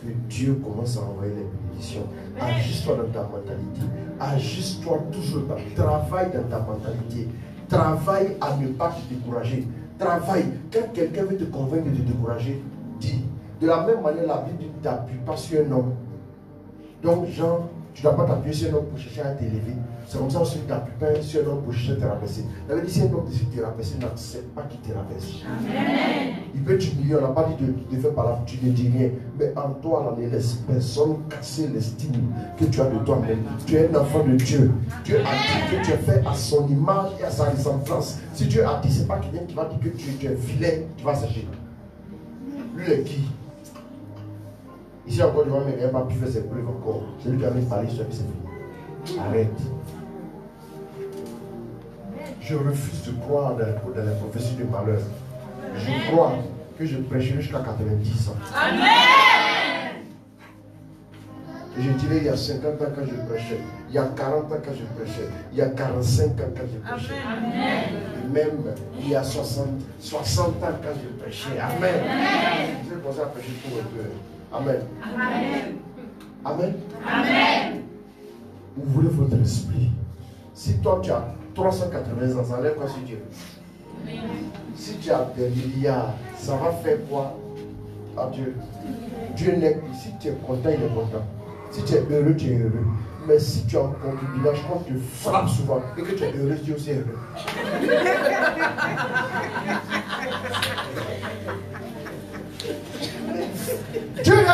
que Dieu commence à envoyer les bénédictions. Ajuste-toi dans ta mentalité. Ajuste-toi toujours. Travaille dans ta mentalité. Travaille à ne pas te décourager. Travaille. Quand quelqu'un veut te convaincre de te décourager, dis. De la même manière, la Bible dit ne t'appuie pas sur un homme. Donc, genre, tu ne dois pas t'appuyer sur un homme pour chercher à t'élever. C'est comme ça aussi que tu n'appuies pas sur un homme pour chercher à te rabaisser. Ça veut dire si un homme décide de te rabaisser, n'accepte pas qu'il te rabaisse. Il peut t'humilier, on n'a pas dit de faire par là, tu ne dis rien. Mais en toi, là, ne laisse personne casser l'estime que tu as de toi-même. Tu es un enfant de Dieu. Dieu a dit que tu es fait à son image et à sa ressemblance. Si Dieu a dit, ce n'est pas quelqu'un qui va dire que tu es vilain, tu vas sécher. Lui, il est qui? Ici encore devant mes gars, il n'a pas pu faire ses preuves encore. C'est lui qui a mis parler sur lui, c'est fini. Arrête. Je refuse de croire dans les prophéties du malheur. Je crois que je prêcherai jusqu'à 90 ans. Amen. Et je dirais il y a 50 ans quand je prêchais, il y a 40 ans quand je prêchais, il y a 45 ans quand je prêchais. Amen. Et même il y a 60 ans quand je prêchais. Amen. Je vais commencer à prêcher pour un peu. Amen. Amen. Amen. Amen. Ouvrez votre esprit. Si toi tu as 380 ans, ça enlève quoi sur Dieu? Si tu as des milliards, ça va faire quoi à Dieu? Dieu n'est que si tu es content, il est content. Si tu es heureux, tu es heureux. Mais si tu as un concubinage, quand tu frappes souvent et que tu es heureux, Dieu aussi est heureux.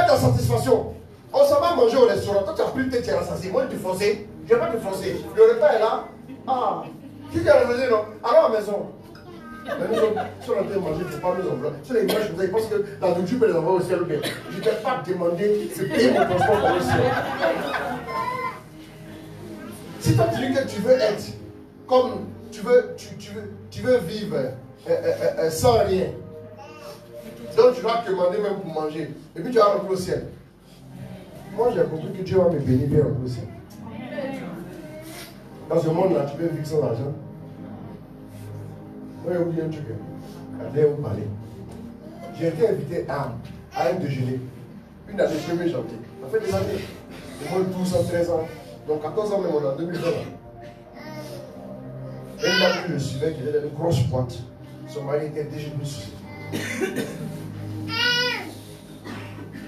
ta satisfaction. On s'en va manger au restaurant. Toi, tu as pris le thé, tu es rassasié. Moi, je te forcer. Je ne vais pas te forcer. Le repas est là. Ah, qui t'a ramené, non? Alors à la maison. Mais nous sommes sur la tête manger, il ne faut pas nous envoyer. Sur les images, vous pensez que la nourriture peut les envoyer au ciel ou bien. Je ne t'ai pas demandé de payer mon transport pour le ciel. Si toi tu dis que tu veux être comme tu veux vivre sans rien, donc tu dois demander même pour manger, et puis tu vas rentrer au ciel. Moi j'ai compris que Dieu va me bénir bien rentrer au ciel. Dans ce monde là, tu peux vivre sans argent. Moi j'ai oublié un truc. Allez vous parler. J'ai été invité à un déjeuner, une année 1er janvier. Ça fait des années. Au moins 12 ans, 13 ans. Donc 14 ans même, on est en 2020. Et une dame que je suivais, qui était dans une grosse boîte. Son mari était déjà plus souci.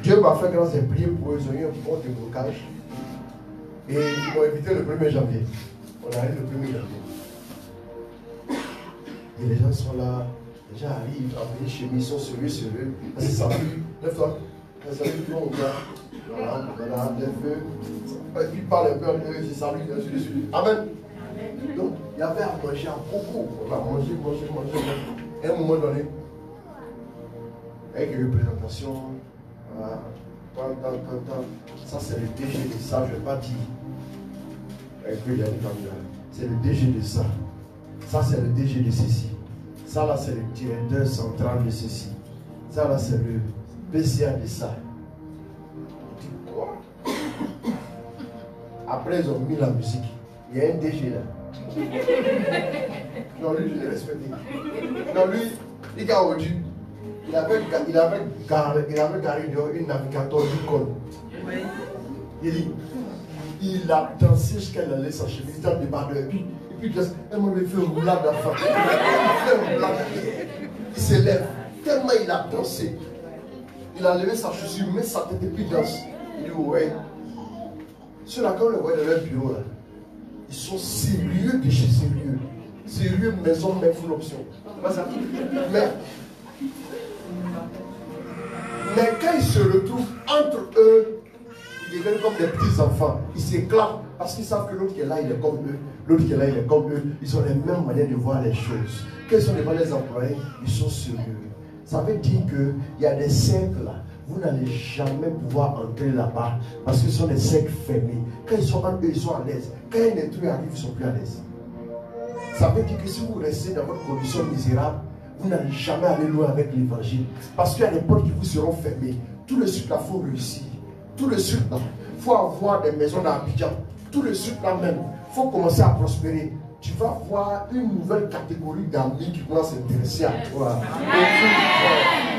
Dieu m'a fait grâce et prier pour eux, ils ont eu un bon déblocage. Et ils m'ont invité le 1er janvier. On arrive le 1er janvier. Et les gens sont là, les gens arrivent, en chez ils sont sérieux. C'est salut, lève-toi. Salut, on va. Voilà, des feux. Et puis parle un peu, c'est salut, ainsi de suite. Amen. Donc, il y avait à manger à beaucoup. On a mangé. Et à un moment donné, avec une représentation, ça c'est le DG de ça, je ne vais pas dire. Avec lui, il y a une caméra. C'est le DG de ça. Ça c'est le DG de ceci. Ça là c'est le directeur central de ceci. Ça là c'est le PCA de ça. Quoi? Après ils ont mis la musique. Il y a un DG là. Non, lui, je l'ai respecté. Non, lui, il a aujourd'hui. Il avait garé dehors une navigateur du col. Il a dansé jusqu'à elle allait s'achever. Il était en débardeur. Et puis, elle m'a fait une roulade à fond. Il s'élève. Tellement il a dansé. Il a levé sa chaussure, met sa tête et puis danse. Il dit, ouais. Ceux-là, quand on les voit dans leur bureau, là, ils sont sérieux de chez sérieux. Sérieux, maison, même full option. Pas ça. Mais quand ils se retrouvent entre eux, ils deviennent comme des petits enfants. Ils s'éclatent parce qu'ils savent que l'autre qui est là, il est comme eux. L'autre qui est là, il est comme eux. Ils ont les mêmes manières de voir les choses. Quels sont les employés? Ils sont sérieux. Ça veut dire qu'il y a des cercles là. Vous n'allez jamais pouvoir entrer là-bas parce que ce sont des cercles fermés. Quand ils sont entre eux, ils sont à l'aise. Quand un intrus arrive, ils ne sont plus à l'aise. Ça veut dire que si vous restez dans votre condition misérable, vous n'allez jamais aller loin avec l'évangile. Parce qu'il y a des portes qui vous seront fermées. Tout le sud là, il faut réussir. Tout le sud là, il faut avoir des maisons dans Abidjan. Tout le sud là même, il faut commencer à prospérer. Tu vas voir une nouvelle catégorie d'amis qui vont s'intéresser à toi.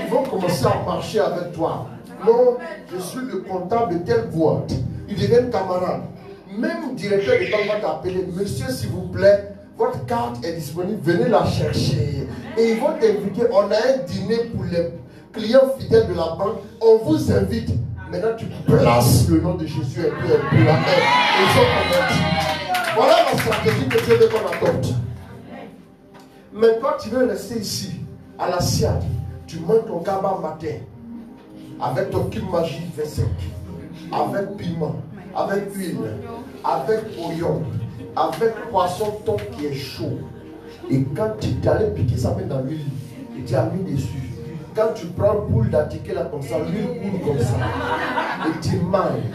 Ils vont commencer à marcher avec toi. Non, je suis le comptable de telle boîte. Ils deviennent camarades. Même directeur de banque va t'appeler. Monsieur, s'il vous plaît, votre carte est disponible. Venez la chercher. Et ils vont t'inviter. On a un dîner pour les clients fidèles de la banque. On vous invite. Maintenant, tu places le nom de Jésus un peu la main. Ils sont convertis. Voilà la stratégie que Dieu veut qu'on adopte. Mais toi, tu veux rester ici, à la SIAD. Tu manges ton gaba matin, avec ton kim magie V5, avec piment, avec huile, avec oignon, avec poisson ton qui est chaud. Et quand tu es allé piquer ça dans l'huile, et tu as mis dessus. Quand tu prends une boule d'attiqué là comme ça, l'huile coule comme ça. Et tu manges.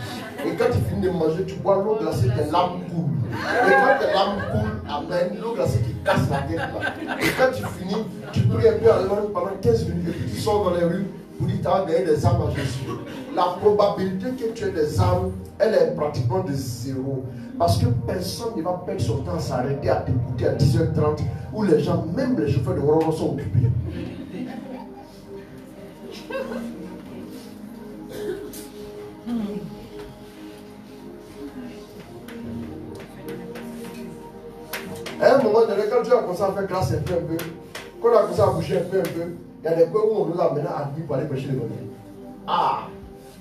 Et quand tu finis de manger, tu bois l'eau glacée, tes lames coulent. Et quand tes lames coulent, amène l'eau glacée qui casse la tête là. Et quand tu finis, tu pries un peu en langue pendant 15 minutes et puis tu sors dans les rues pour dire que tu as gagné des âmes à Jésus. La probabilité que tu aies des âmes, elle est pratiquement de zéro. Parce que personne ne va perdre son temps à s'arrêter à t'écouter à 10h30 où les gens, même les chauffeurs de Roro sont occupés. À un moment donné, quand Dieu a commencé à faire grâce un peu, quand on a commencé à bouger un peu, il y a des points où on nous a maintenant admis pour aller pêcher les bonnes. Ah!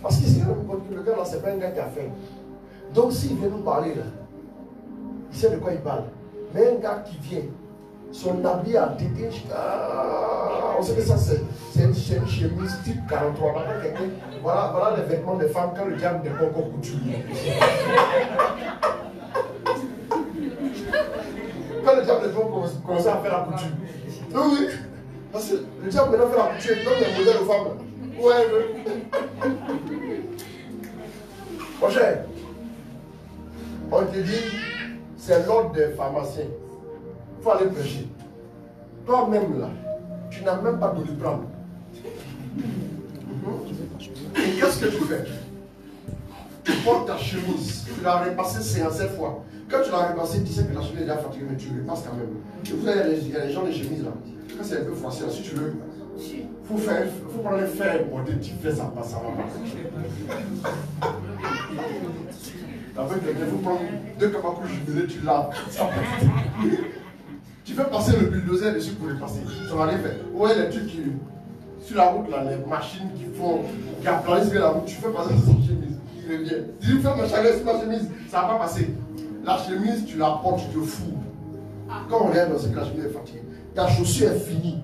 Parce qu'il s'est rendu compte que le gars là, c'est pas un gars qui a faim. Donc s'il vient nous parler là, il sait de quoi il parle. Mais un gars qui vient, son habit a été. On sait que ça, c'est une chemise type 43. Voilà les vêtements des femmes quand le diable n'est pas encore couturier. Quand le diable n'est pas commencer à faire la couture. Oui, parce que le diable maintenant fait la couture, il donne des modèles aux femmes. Ouais, mon cher, on te dit, c'est l'ordre des pharmaciens. Il faut aller prêcher. Toi-même là, tu n'as même pas de prendre. Et qu'est-ce que tu fais? Tu portes ta chemise, tu l'as repassée 57 fois. Quand tu l'as repassée, tu sais que la chemise est déjà fatiguée, mais tu repasses quand même. Et vous avez il y a les gens des chemises là. Quand c'est un peu froissé, si tu veux, il faut prendre un fer pour tu fais ça, pas ça va pas. Avec il faut prendre 2 capaculs jubilés, tu laves. Tu fais passer le bulldozer dessus pour le passer. Ça va rien faire. Ouais, les trucs qui, sur la route, là, les machines qui aplanissent la route, tu fais passer cette chemise. Il revient. Si tu fais ma chemise, ça ne va pas passer. La chemise, tu la portes, tu te fous. Quand on regarde, c'est que la chemise est fatiguée. Ta chaussure est finie.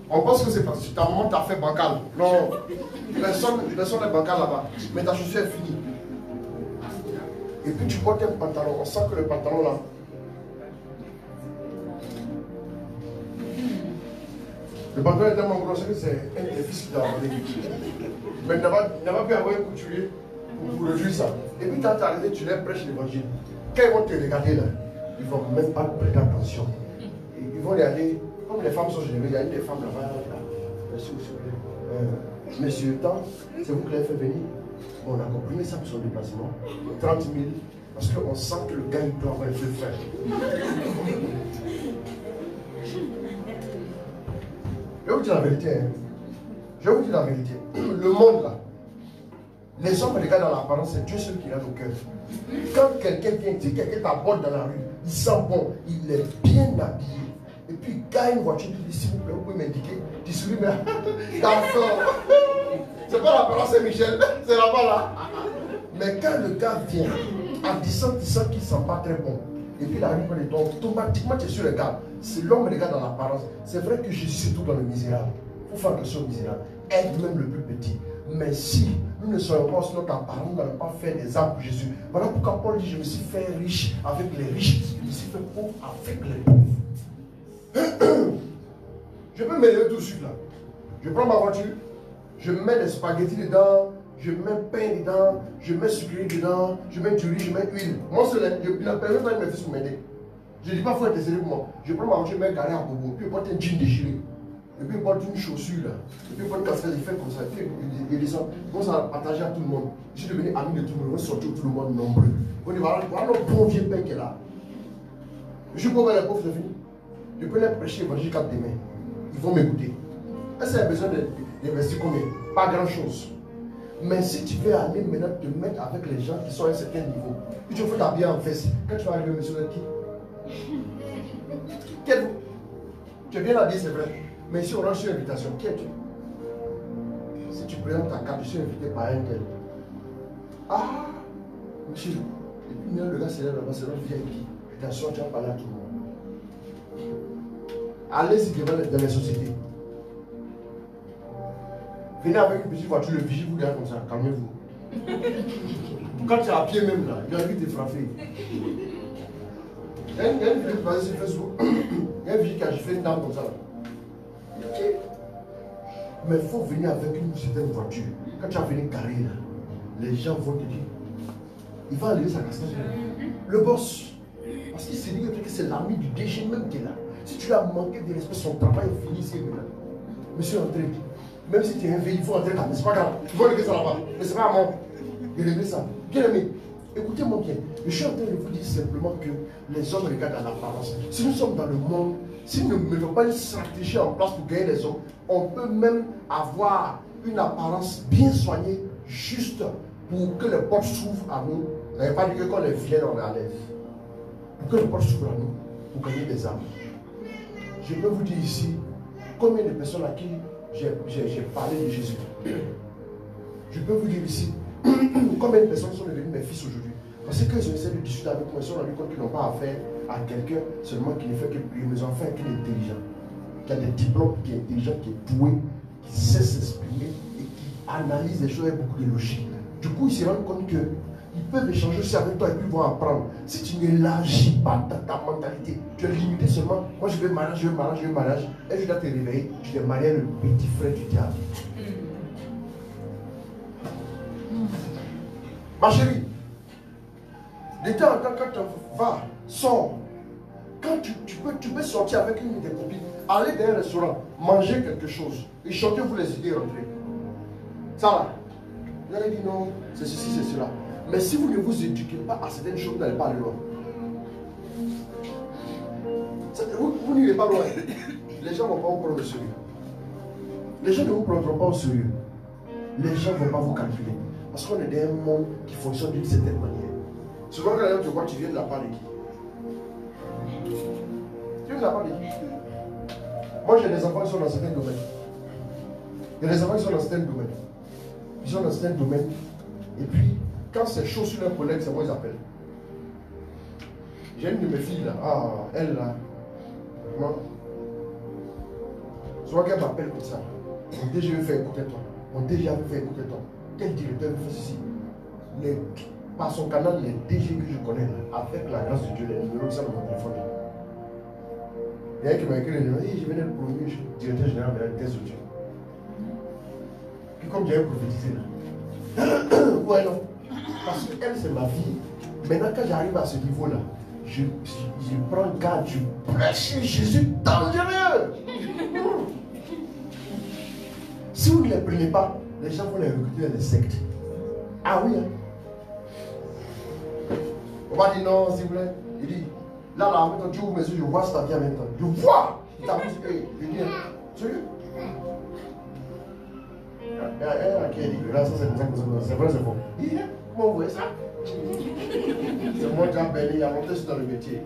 On pense que c'est parce que ta maman t'a fait bancal. Non, personne n'est bancal là-bas. Mais ta chaussure est finie. Et puis tu portes un pantalon. On sent que le pantalon là. Le pantalon est tellement gros, que c'est un des fils qui l'a amené. Mais il n'a pas pu avoir un couturier pour réduire ça. Et puis quand tu es arrivé, tu les prêches l'évangile. Quand ils vont te regarder là, ils ne vont même pas prêter attention. Ils vont regarder, comme les femmes sont généreuses, il y a une des femmes là-bas. S'il vous plaît. Monsieur Tant, c'est vous qui l'avez fait venir. Bon, on a comprimé ça pour son déplacement. 30 000. Parce qu'on sent que le gars, il doit avoir un feu frère. Je vais vous dire la vérité. Hein. Je vais vous dire la vérité. Le monde là, les hommes regardent dans l'apparence, c'est Dieu seul qui a nos cœurs. Quand quelqu'un vient dire, quelqu'un t'aborde dans la rue, il sent bon, il est bien habillé. Et puis il gagne une voiture, il dit s'il vous plaît, vous pouvez m'indiquer. Tu souris, mais d'accord. C'est pas l'apparence Saint-Michel, c'est là-bas là. Mais quand le gars vient, en disant qu'il ne sent pas très bon, et puis la rue prend les dents, automatiquement tu es sur le gars. C'est l'homme regarde dans l'apparence. C'est vrai que je suis surtout dans le misérable. Il faut faire attention au misérable. Aide même le plus petit. Mais si nous ne soyons pas sur notre apparence, nous n'allons pas faire des âmes pour Jésus. Voilà pourquoi Paul dit, je me suis fait riche avec les riches. Je me suis fait pauvre avec les pauvres. Je peux mêler tout de suite là. Je prends ma voiture, je mets des spaghettis dedans, je mets pain dedans, je mets sucrerie dedans, je mets du riz, je mets huile. Moi, je ne permets pas de mes fils pour m'aider. Je ne dis pas qu'il faut être décédé pour moi. Je prends ma voiture, je mets garé à bobo, puis je porte un jean déchiré. Et puis il porte une chaussure là. Et puis il porte une casquette, il fait comme ça. Et puis il descend. Il commence à partager à tout le monde. Je suis devenu ami de tout le monde. On sortit tout le monde nombreux. On dit voilà notre bon vieux père qui est là. Je suis pauvre, les pauvres, c'est fini. Je peux les prêcher l'évangile cap demain. Ils vont m'écouter. Est-ce qu'il y a besoin d'investir combien? Pas grand chose. Mais si tu veux aller maintenant te mettre avec les gens qui sont à un certain niveau, puis tu veux t'habiller en fesse, quand tu vas arriver, monsieur, qui? Tu es bien habillé, c'est vrai. Mais si on lance une invitation, qui es-tu? Si tu présentes ta carte, je suis invité par un tel. Ah, monsieur. Et puis le gars c'est là, c'est notre VIP. Attention, tu vas parler à tout le monde. Allez-y dans les sociétés. Venez avec une petite voiture, le vigile vous regarde comme ça, calmez-vous. Quand tu es à pied même là, il a envie de te frapper. Il y a une vidéo qui passe sur Facebook. Il y a une vigile qui a fait une dame comme ça. Mais il faut venir avec une certaine voiture. Quand tu vas venir carrer là, les gens vont te dire, il va enlever sa casquette. Le boss, parce qu'il s'est dit que c'est l'ami du déchet même qui est là. Si tu lui as manqué de respect, son travail est fini ici maintenant. Monsieur André, même si tu es un veille, il faut entrer là, mais c'est pas grave. Tu vas régler ça là-bas. Mais c'est pas à moi de régler ça. Bien aimé, écoutez-moi bien. Je suis en train de vous dire simplement que les hommes regardent à l'apparence. Si nous sommes dans le monde, si nous ne mettons pas une stratégie en place pour gagner les hommes, on peut même avoir une apparence bien soignée, juste pour que les portes s'ouvrent à nous. Vous n'avez pas dit que quand les viennent, on est à l'aise. Pour que les portes s'ouvrent à nous, pour gagner des âmes. Je peux vous dire ici, combien de personnes à qui j'ai parlé de Jésus. Je peux vous dire ici, combien de personnes sont devenues mes fils aujourd'hui. Parce qu'ils ont essayé de discuter avec moi, ils sont rendus compte qu'ils n'ont pas à faire à quelqu'un seulement qui ne fait que prier. Mes enfants qui est intelligent, qui a des diplômes, qui est intelligent, qui est doué, qui sait s'exprimer et qui analyse les choses avec beaucoup de logique. Du coup, ils se rendent compte qu'ils peuvent échanger aussi avec toi et puis ils vont apprendre. Si tu n'élargis pas ta mentalité, tu es limité seulement. Moi, je veux mariage, je veux mariage, je veux mariage. Et je dois te réveiller, tu t'es marié le petit frère du diable. Ma chérie, de temps en temps, quand tu vas, sors. Quand tu peux sortir avec une de tes copines, aller dans un restaurant, manger quelque chose, et chanter, vous les aider à rentrer. Ça va. Vous allez dire non, c'est ceci, c'est cela. Mais si vous ne vous éduquez pas à certaines choses, vous n'allez pas aller loin. Vous n'irez pas loin. Les gens ne vont pas vous prendre au sérieux. Les gens ne vous prendront pas au sérieux. Les gens ne vont pas vous calculer. Parce qu'on est dans un monde qui fonctionne d'une certaine manière. Souvent, quand tu vois, tu viens de la part de qui? Tu viens de la part de qui? Moi, j'ai des enfants qui sont dans certains domaines. Il y a des enfants qui sont dans certains domaines. Ils sont dans certains domaines. Et puis, quand c'est chaud sur leurs collègues, c'est moi ils appellent. J'ai une de mes filles là. Ah, elle là. Moi. Soit qu'elle m'appelle comme ça. Mon DG veut faire écouter toi. Mon DG veut faire écouter toi. Quel directeur veut faire ceci? Par son canal, les DG que je connais là, avec la grâce de Dieu, les numéros qui sont dans mon téléphone. Il y a un qui m'a écrit le numéro. Je venais de promu directeur général de la thèse de Dieu. Puis comme j'avais prophétisé là. Ouais, non. Parce qu'elle, c'est ma fille. Maintenant, quand j'arrive à ce niveau-là, je prends garde, je prêche Jésus dangereux. Si vous ne les prenez pas, les gens vont les recruter dans les sectes. Ah oui, hein? On va dire non, s'il vous plaît. Il dit, là, maintenant, tu ouvres mes yeux, je vois ce papier en même temps. Je vois! Il t'a dit, il dit, sérieux? Qui a dit que là, ça c'est comme ça, c'est vrai, c'est bon. Il dit, comment vous voyez ça? C'est moi qui a béni, il a monté sur le métier.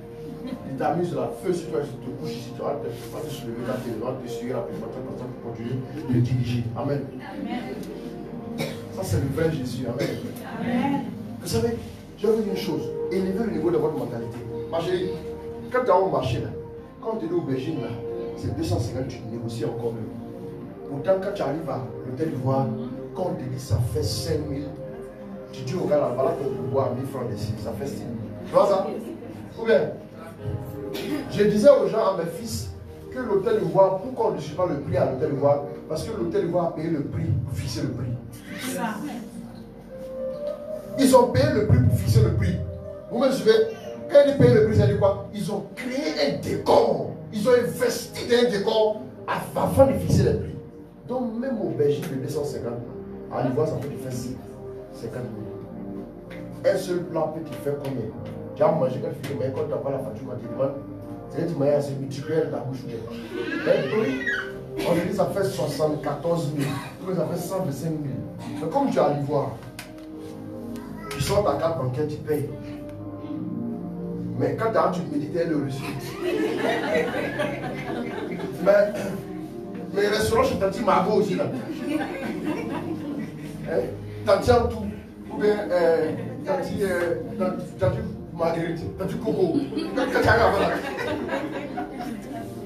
Il t'a mis sur la feu sur toi, tu te couches ici, tu vas te soulever, tu vas te suivre rapidement, tu vas continuer de diriger. Amen. Ça c'est le vrai Jésus. Amen. Vous savez, je vais vous dire une chose, élevez le niveau de votre mentalité. Ma chérie, quand tu as un marché là, quand tu es aubergine là, c'est 250, tu négocies encore mieux. Pourtant, quand tu arrives à l'hôtel d'Ivoire, quand on te dit ça fait 5 000, tu dis au gars là, voilà ton pouvoir, 1000 francs d'ici, ça fait 6 000. Tu vois ça? Ou bien, je disais aux gens, à mes fils, que l'hôtel d'Ivoire, pourquoi on ne suit pas le prix à l'hôtel d'Ivoire? Parce que l'hôtel d'Ivoire a payé le prix pour fixer le prix. Ils ont payé le prix pour fixer le prix. Vous me suivez? Quand ils payent le prix, ça dit quoi? Ils ont créé un décor. Ils ont investi dans un décor afin de fixer le prix. Donc même au Belgique de 250, à l'Ivoire, ça peut te faire 50 000. Un seul plat peut te faire combien? Tu as mangé quelque chose, mais quand tu n'as pas la facture, tu demandes, c'est que tu manges assez multiplié ta bouche. On dit que ça fait 74 000, ça fait 125 000. Mais comme tu es à l'Ivoire, tu sors ta carte bancaire, tu payes. Mais quand tu médites, elle est reçue. Mais les restaurants chez Tanti Margot aussi là. Tanti en tout. Ou bien Tanti Marguerite, Tanti Coco. Quand tu arrives là,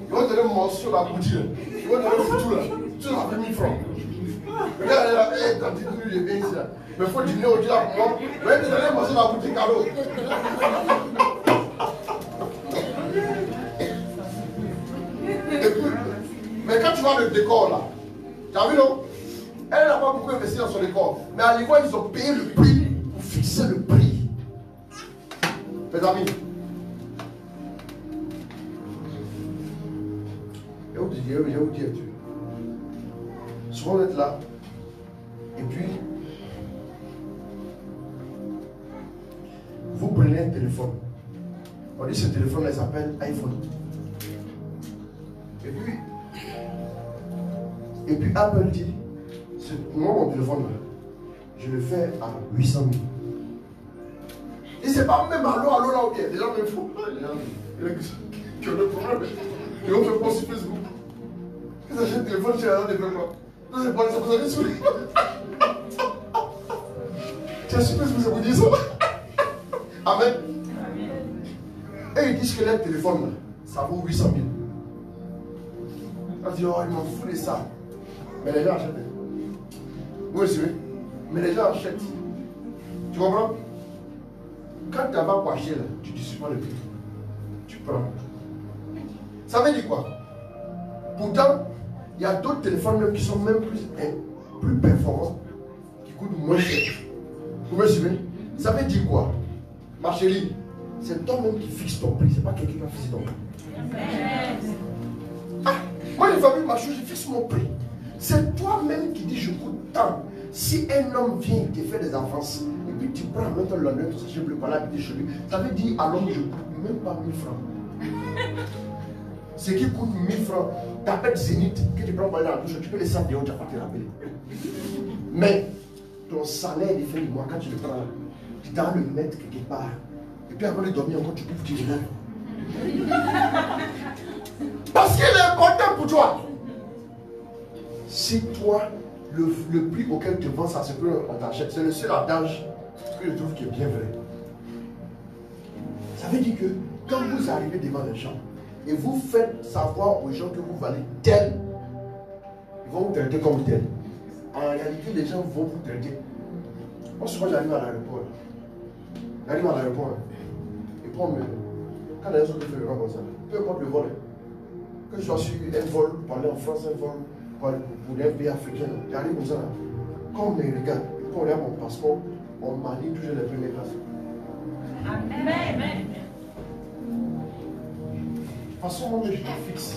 ils vont te donner un morceau sur la boutique. Ils vont te donner un foutu là. Tu as fait 1000 francs. Regarde là, Tanti tout le bien ici là. Mais il faut dîner au là pour moi. Mais tu donnes un morceau dans la boutique à l'eau. Mais quand tu vois le décor là, tu as vu non? Elle n'a pas beaucoup investi dans son décor. Mais à l'Ivoire, ils ont payé le prix pour fixer le prix. Mes amis, je vais vous dire, souvent vous êtes là, et puis vous prenez un téléphone. On dit ce téléphone là s'appelle iPhone. Et puis Apple dit, moi mon téléphone là, je le fais à 800 000. Et c'est pas même allô là ou bien. Les gens me font. Tu as le problème. Et on fait pas sur Facebook. Ils achètent le téléphone chez la développement. Non, c'est pas ça, vous avez souri. Tu as su Facebook, ça vous dit ça? Amen. Et Et ils disent que leur téléphone, là, ça vaut 800 000. On dit, oh, ils m'en foutent de ça. Mais les gens achètent. Oui, c'est vrai. Mais les gens achètent. Tu comprends? Quand tu vas pour acheter, là, tu ne dis pas le prix. Tu prends. Ça veut dire quoi? Pourtant, il y a d'autres téléphones même qui sont même plus performants, qui coûtent moins cher. Vous me suivez? Ça veut dire quoi? Ma chérie, c'est toi-même qui fixe ton prix, c'est pas quelqu'un qui va fixer ton prix. Ah, moi, j'ai fabrique ma chose, je fixe mon prix. C'est toi-même qui dis je coûte tant. Si un homme vient te faire des avances, et puis tu prends maintenant le lendemain, tu sais plus par là, puis chez lui, ça veut dire à l'homme je ne coûte même pas 1000 francs. Ce qui coûte 1000 francs, ta pète zénith, que tu prends pour aller dans la douche, tu peux les savoir de tu n'as pas te rappeler. Mais ton salaire des fins du mois, quand tu le prends, tu dois le mettre quelque part. Et puis avant de dormir encore, tu peux te dire. Parce qu'il est important pour toi. Si toi, le prix auquel tu vends ça, c'est que on t'achète. C'est le seul adage que je trouve qui est bien vrai. Ça veut dire que quand vous arrivez devant les gens et vous faites savoir aux gens que vous valez tel, ils vont vous traiter comme tel. En réalité, les gens vont vous traiter. Moi, souvent, j'arrive à l'aéroport. J'arrive à l'aéroport. Et puis, quand les gens fait le comme ça, peu importe le vol, que je sois sur un vol pour aller en France, un vol pour un pays africain, j'arrive comme ça. Quand on me regarde, et puis on regarde mon passeport, on manie toujours les premières classes. Amen. De toute façon, moi, je te fixe.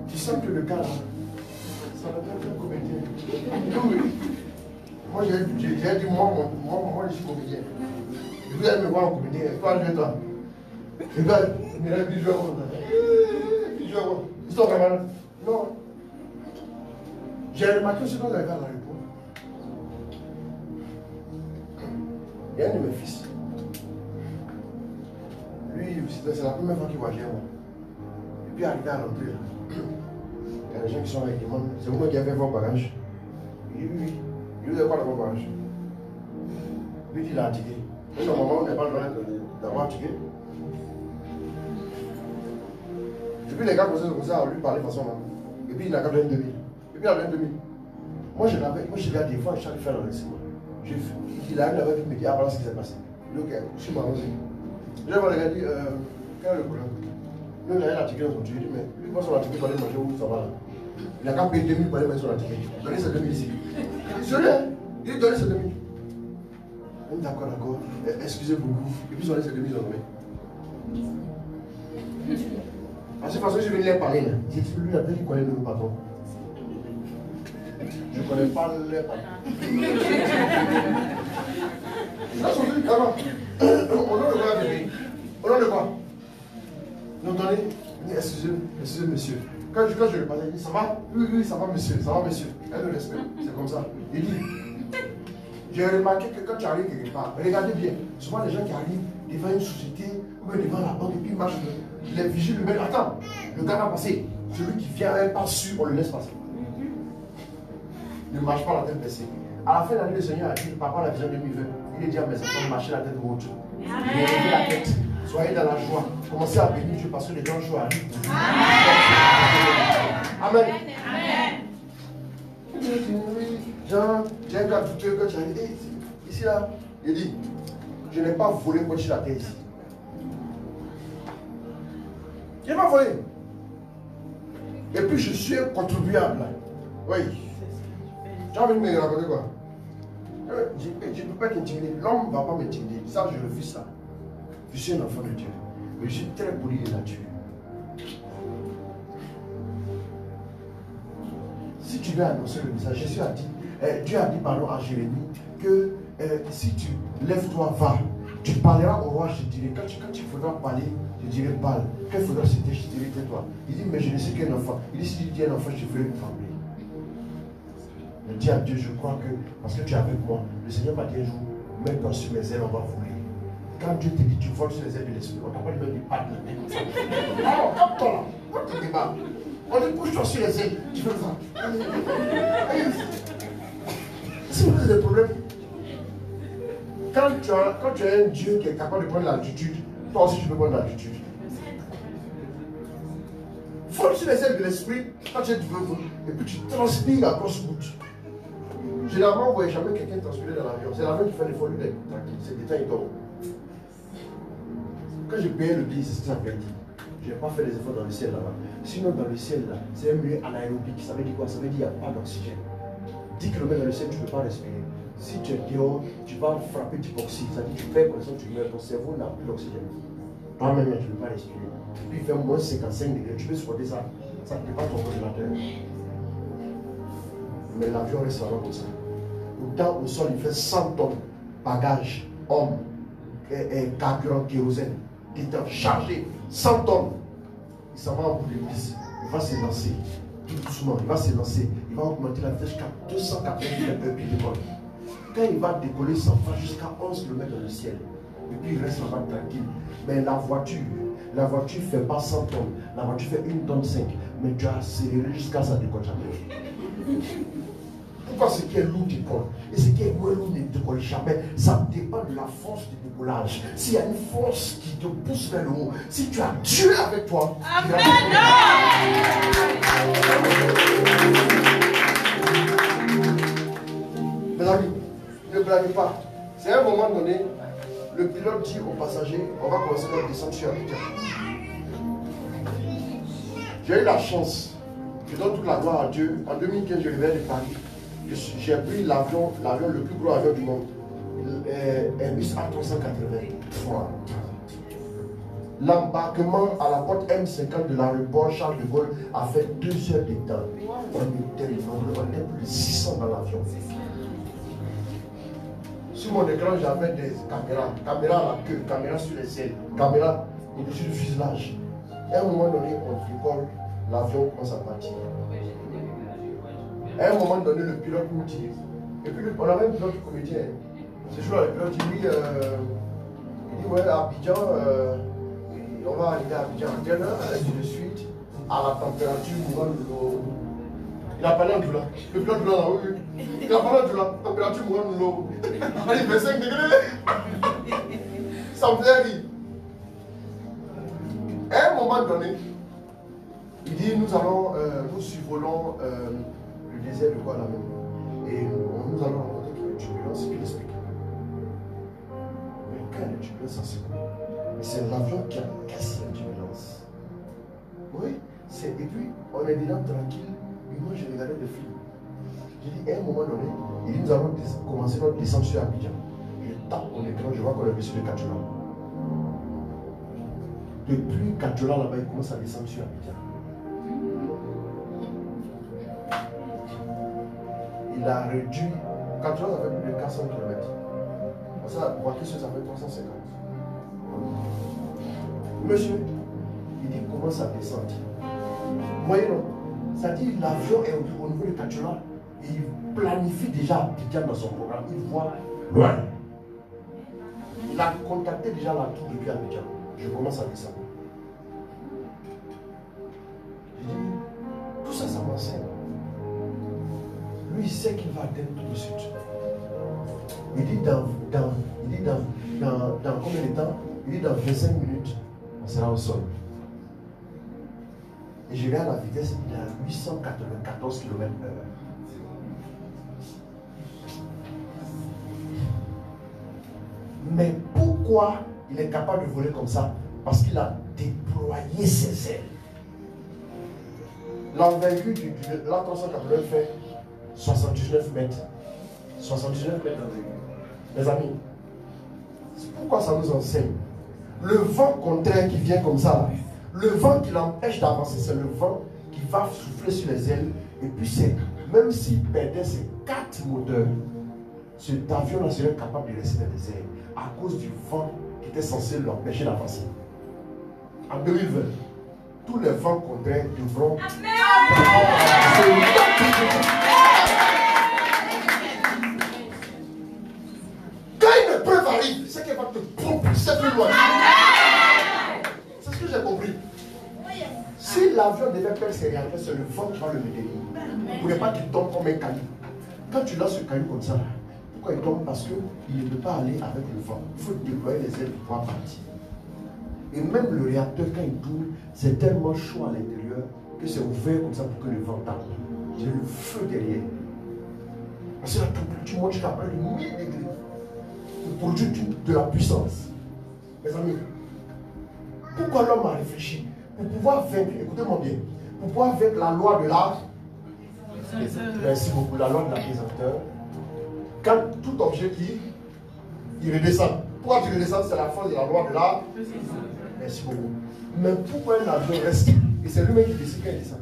Tu sens que le gars là, ça va être un comédien. Oui. Moi, j'ai dit, moi, je suis comédien. Et vous allez me voir en comédien. Toi, je vais toi. Et bien, il a dit, je vais voir. Ils sont vraiment. Non. J'ai remarqué aussi quand j'arrive à l'aéroport. Il y a un de mes fils. Lui, c'est la première fois qu'il voyageait moi. Et puis arrivé à l'entrée, il y a des gens qui sont là, ils demandent, c'est moi qui ai fait vos bagages. Il dit oui. Il dit quoi dans vos bagages? Lui il a un ticket. Mais normalement, on n'a pas le droit d'avoir un ticket. Et puis les gars commençaient à lui parler de façon là. Et puis il n'a qu'à donner 2000. Et puis il a donné 2000. Moi je l'ai des fois, je suis allé faire l'enregistrement. Il arrive là-bas et il me dit, ah voilà ce qui s'est passé. Il dit, ok, je suis marrant. Je vais voir les gars, il dit, quel est le problème? Nous, on a un ticket dans son ticket. Il dit, mais lui, moi, son ticket pour aller manger où ça va là? Il n'a qu'à payer 2000 pour aller manger son ticket. Donnez ces 2000 ici. Il dit, il dit, donnez ces 2000. Il dit, d'accord, excusez beaucoup. Et puis, ils ont laissé 2000 dans le parce que de toute façon, je vais lui parler. J'ai dit, lui, après, il connaît le patron. Je ne connais pas le patron. Ça, c'est tout, d'abord. Au nom de quoi, bébé? Au nom de quoi? Vous entendez? Excusez, monsieur. Quand je lui parlais, il dit, ça va? Oui, ça va, monsieur. Ça va, monsieur. Elle le respecte. C'est comme ça. Il dit, j'ai remarqué que quand tu arrives quelque part, regardez bien, souvent les gens qui arrivent devant une société ou devant la banque et puis ils marchent, les vigiles lui mettent, attends, le gars va passer. Celui qui vient un pas sûr, on le laisse passer. Ne marche pas la tête baissée. À la fin de l'année, le Seigneur a dit, papa la vision 2020, il est dit à mes enfants, marchez la tête haute. Levez la tête, soyez dans la joie. Commencez à bénir Dieu parce que les grands jours arrivent. Amen. Jean, j'ai un gars douteux quand tu as dit, ici là, il dit, je n'ai pas volé pour la terre ici. Je n'ai pas volé. Et puis je suis un contribuable. Oui. Tu as envie de me raconter quoi? Je ne peux pas t'intimider. L'homme ne va pas m'intimider. Ça, je refuse ça. Je suis un enfant de Dieu. Mais je suis très poli de nature. Si tu veux annoncer le message, Jésus a dit, Dieu a dit pardon à Jérémie que si tu lèves-toi, va, tu parleras au roi, je te dirai. Quand tu faudras parler, je dirai parle. Quand il faudra citer, je dirai tais-toi. Il dit, mais je ne suis qu'un enfant. Il dit, si tu dis un enfant, je ferai une trembler. Je dis à Dieu, je crois que, parce que tu es avec moi, le Seigneur m'a dit un jour, mets-toi sur mes ailes, on va voler. Quand Dieu te dit, tu voles sur les ailes de l'esprit, on t'a pas dit même des pattes de main comme ça. Non, comme toi là, on te débat. On dit, couche-toi sur les ailes, tu veux ça. Si vous avez des problèmes, quand tu as un Dieu qui est capable de prendre l'altitude, toi aussi tu peux prendre l'altitude. voles sur les ailes de l'esprit, quand tu veux, et puis tu transpires à grosse goutte. Généralement, vous ne voyez jamais quelqu'un transpirer dans l'avion. C'est l'avion qui fait l'effort, lui, tranquille. C'est des temps, il dort. Quand j'ai payé le billet, c'est ce que ça veut dire. Je n'ai pas fait les efforts dans le ciel là-bas. Sinon, dans le ciel, là, c'est un milieu anaérobique. Ça veut dire quoi? Ça veut dire qu'il n'y a pas d'oxygène. 10 km dans le ciel, tu ne peux pas respirer. Si tu es dehors, tu vas frapper d'hypoxie. Ça veut dire que tu perds connaissance, tu meurs, ton cerveau n'a plus d'oxygène. Toi-même, tu ne peux pas respirer. Puis il fait moins 55 degrés, tu peux supporter ça. Ça ne peut pas ton congélateur. Mais l'avion reste vraiment comme ça. Autant au sol, il fait 100 tonnes. Bagages, hommes, carburant, kérosène, détente, chargé, 100 tonnes. Il s'en va en bout de piste. Il va se lancer. Tout doucement, il va se lancer. Il va augmenter la vitesse jusqu'à 280 km/h puis décolle. Quand il va décoller, ça va jusqu'à 11 km dans le ciel. Et puis il reste là-bas tranquille. Mais la voiture ne fait pas 100 tonnes. La voiture fait 1,5 tonne. Mais tu as accéléré jusqu'à ça décolle jamais. Pourquoi ce qui est lourd décolle et ce qui est moins lourd ne décolle jamais? Ça dépend de la force du décollage. S'il y a une force qui te pousse vers le haut, si tu as Dieu avec toi, Amen. Mes amis, ne blaguez pas. C'est à un moment donné, le pilote dit aux passagers, on va commencer notre descente sur Abidjan. J'ai eu la chance, je donne toute la gloire à Dieu. En 2015, je revenais de Paris. J'ai pris l'avion, le plus gros avion du monde, Airbus A380. L'embarquement à la porte M50 de l'aéroport Charles de Gaulle a fait 2 heures de temps. On était plus de 600 dans l'avion. Sur mon écran, j'avais des caméras à la queue, caméras sur les ailes, caméras au-dessus du fuselage. À un moment donné, on décolle, l'avion commence à partir. À un moment donné, le pilote nous dit, et puis on avait un pilote comédien. Ce jour-là, le pilote dit, oui, il dit, ouais, Abidjan, on va arriver à Abidjan en telle heure, ainsi de suite, à la température mourante de l'eau. Il a parlé en doula. Le pilote de là, oui. Il a parlé en doula, température mourante de l'eau. Il fait 5 degrés. Ça me faisait rire. À un moment donné, il dit, nous survolons le désert de Kuala même. Et nous allons rencontrer une turbulence qui l'explique. Mais quand la turbulence, c'est quoi? C'est l'avion qui a cassé la turbulence. Oui, et puis on est déjà tranquille. Et moi, je regardais le film. J'ai dit, à un moment donné, il dit, nous allons commencer notre descente sur Abidjan. Je tape mon écran, je vois qu'on est sur le Katoula. Depuis Katoula, là-bas, il commence à descendre sur Abidjan. Il a réduit. Katoula, ça fait plus de 400 km. Ça, voiture, ça fait 350. Monsieur, il dit, commence à descendre. Vous voyez, non? Ça dit, l'avion est au niveau de Katoula. Il planifie déjà Abidjan dans son programme. Il voit loin. Il a contacté déjà la tour depuis Abidjan. Je commence à descendre. Je dis, tout ça, ça m'enseigne. Lui, il sait qu'il va atteindre tout de suite. Il dit dans combien de temps? Il dit dans 25 minutes, on sera au sol. Et je regarde la vitesse, il est à 894 km/h. Mais pourquoi il est capable de voler comme ça? Parce qu'il a déployé ses ailes. L'envergure de l'A380 fait 79 mètres. 79 mètres d'envergure. Mes amis, c'est pourquoi ça nous enseigne. Le vent contraire qui vient comme ça, le vent qui l'empêche d'avancer, c'est le vent qui va souffler sur les ailes. Et puis c'est, même s'il perdait ses 4 moteurs, cet avion-là serait capable de rester dans les airs à cause du vent qui était censé l'empêcher d'avancer. En 2020, tous les vents contraires devront... Quand une épreuve arrive, c'est qu'elle va te propulser plus loin. C'est ce que j'ai compris. Si l'avion devait perdre ses réalités, c'est le vent qui va le mener. Vous ne voulez pas qu'il tombe comme un caillou. Quand tu lances ce caillou comme ça, pourquoi il tombe? Parce qu'il ne peut pas aller avec le vent. Il faut déployer les ailes pour pouvoir partir. Et même le réacteur, quand il tourne, c'est tellement chaud à l'intérieur que c'est ouvert comme ça pour que le vent tape. J'ai le feu derrière. Parce que la température monte jusqu'à près de 1000 degrés. Il produit de la puissance. Mes amis, pourquoi l'homme a réfléchi? Pour pouvoir vaincre, écoutez-moi bien, pour pouvoir vaincre la loi de l'art, merci beaucoup, la loi de la pesanteur, quand tout objet il redescend. Pourquoi tu redescends? C'est la force de la loi de l'art. Merci beaucoup. Mais pourquoi un avion reste? Et c'est lui-même qui décide quand il descend.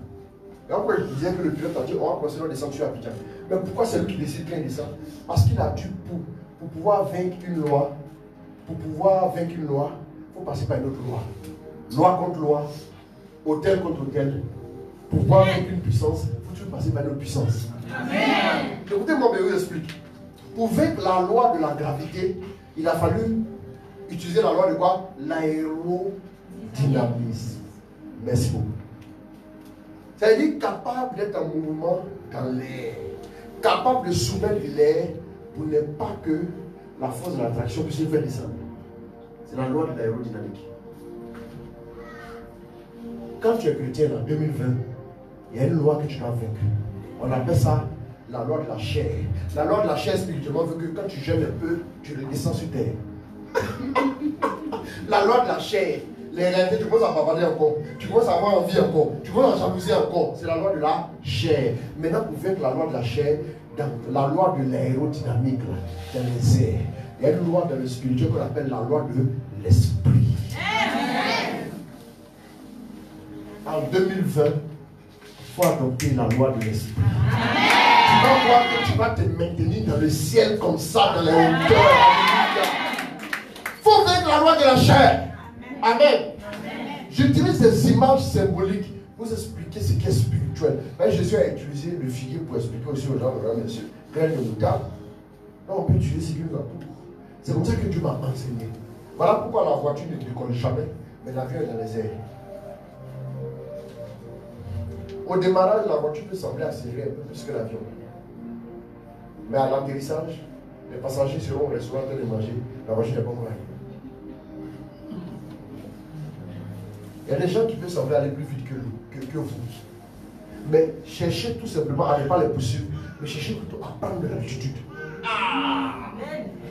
Et pourquoi je disais que le pilote a dit on va continuer à descendre sur Abidjan. Mais pourquoi c'est lui qui décide quand il descend? Parce qu'il a dû, pour pouvoir vaincre une loi, il faut passer par une autre loi. Loi contre loi, hôtel contre hôtel. Pour pouvoir vaincre une puissance, il faut passer par une autre puissance. Amen. Écoutez-moi, mais je vous explique. Pour vaincre la loi de la gravité, il a fallu utiliser la loi de quoi? L'aérodynamisme. Merci beaucoup. C'est-à-dire capable d'être en mouvement dans l'air, capable de soumettre l'air pour ne pas que la force de l'attraction puisse le faire descendre. C'est la loi de l'aérodynamique. Quand tu es chrétien en 2020, il y a une loi que tu dois vaincre. On appelle ça la loi de la chair. La loi de la chair spirituellement veut que quand tu jeûnes un peu, tu redescends sur terre. La loi de la chair, les réalités, tu commences à bavarder encore, tu commences à avoir envie encore, tu commences à jalouser encore. C'est la loi de la chair. Maintenant, pour vaincre la loi de la chair, dans la loi de l'aérodynamique, dans les airs, il y a une loi dans le spirituel qu'on appelle la loi de l'esprit. En 2020, il faut adopter la loi de l'esprit. Tu vas voir que tu vas te maintenir dans le ciel comme ça, dans les hauteurs. Il faut vaincre la loi de la chair. Amen. J'utilise des images symboliques pour vous expliquer ce qui est spirituel. Jésus a utilisé le figuier pour expliquer aussi aux gens, monsieur, graine de moutarde. Là, on peut utiliser ce qu'il nous a tout. C'est comme ça que Dieu m'a enseigné. Voilà pourquoi la voiture ne décolle jamais, mais l'avion est dans les airs. Au démarrage, la voiture peut sembler accélérer un peu plus que l'avion. Mais à l'atterrissage, les passagers seront au restaurant en train de manger. La voiture n'est pas encore arrivée. Il y a des gens qui peuvent sembler aller plus vite que vous. Mais cherchez tout simplement à ne pas les poursuivre, mais cherchez plutôt à prendre de l'altitude.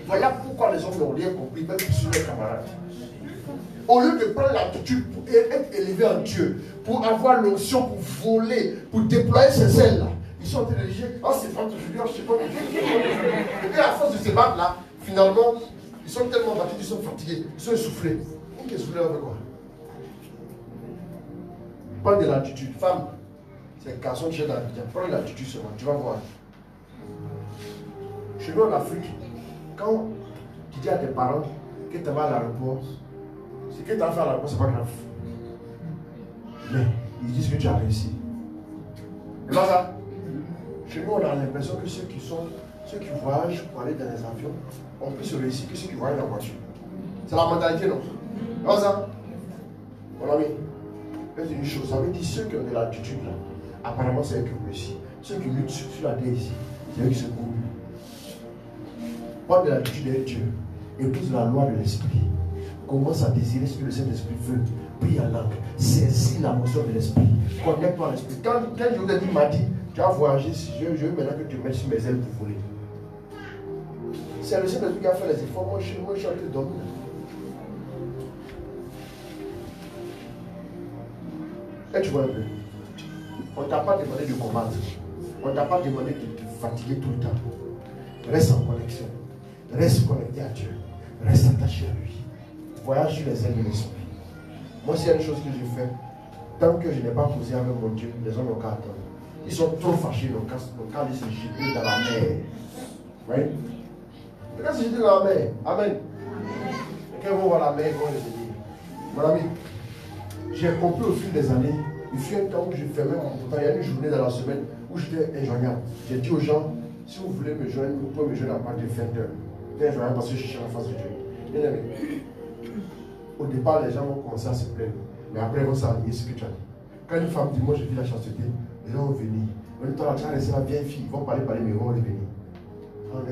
Voilà pourquoi les hommes n'ont rien compris, même poursuivre leurs camarades. Au lieu de prendre l'altitude pour être élevé en Dieu, pour avoir l'onction, pour voler, pour déployer ses ailes là, ils sont en train de dire, oh c'est ventre, je ne sais pas. Et à force de se battre là, finalement, ils sont tellement battus, ils sont fatigués, ils sont essoufflés. Donc essoufflés avec quoi? Prends de l'altitude. Femme, c'est un garçon qui est dans l'Abidjan. Prends de l'altitude seulement, tu vas voir. Chez nous en Afrique, quand tu dis à tes parents que tu vas à l'aéroport, ce que tu as fait à l'aéroport, c'est pas grave. Mais ils disent que tu as réussi. Et pas ça. Chez nous, on a l'impression que ceux qui voyagent pour aller dans les avions ont plus réussi que ceux qui voyagent en voiture. C'est la mentalité, non? Pas ça. Mon ami. C'est une chose, ça veut dire ceux qui ont de l'altitude là, apparemment c'est eux qui ont réussi. Ceux qui luttent sur la terre ici, c'est eux qui se courent. Prends de l'altitude avec Dieu, épouse la loi de l'esprit. Commence à désirer ce que le Saint-Esprit veut. Prie en langue, saisis la motion de l'esprit. Connecte-toi à l'esprit. Quand je vous ai dit, il m'a dit, tu vas voyager, je veux maintenant que tu me mettes sur mes ailes pour voler. C'est le Saint-Esprit qui a fait les efforts. Moi, je suis en train de dormir. Et tu vois un peu, on ne t'a pas demandé de combattre, on ne t'a pas demandé de te fatiguer tout le temps. Reste en connexion, reste connecté à Dieu, reste attaché à lui. Voyage sur les ailes de l'esprit. Moi, s'il y a une chose que je fais, tant que je n'ai pas posé avec mon Dieu, les hommes n'ont qu'à attendre. Ils sont trop fâchés, n'ont qu'à aller se jeter dans la mer. Oui? Ils vont se jeter dans la mer. Amen. Et quand ils vont voir la mer, ils vont les aider. Mon ami, j'ai compris au fil des années, il fut un temps où je fermais mon portail. Il y a une journée dans la semaine où j'étais injoignable. J'ai dit aux gens, si vous voulez me joindre, vous pouvez me joindre à partir de 20h. J'étais injoignable parce que je cherchais la face de Dieu. Bien aimé. Au départ, les gens vont commencer à se plaindre. Mais après, ils vont s'aligner ce que tu as dit. Quand une femme dit, moi je vis la chasteté, les gens vont venir. Même toi, tu as laissé la vieille fille, ils vont parler, mais ils vont revenir.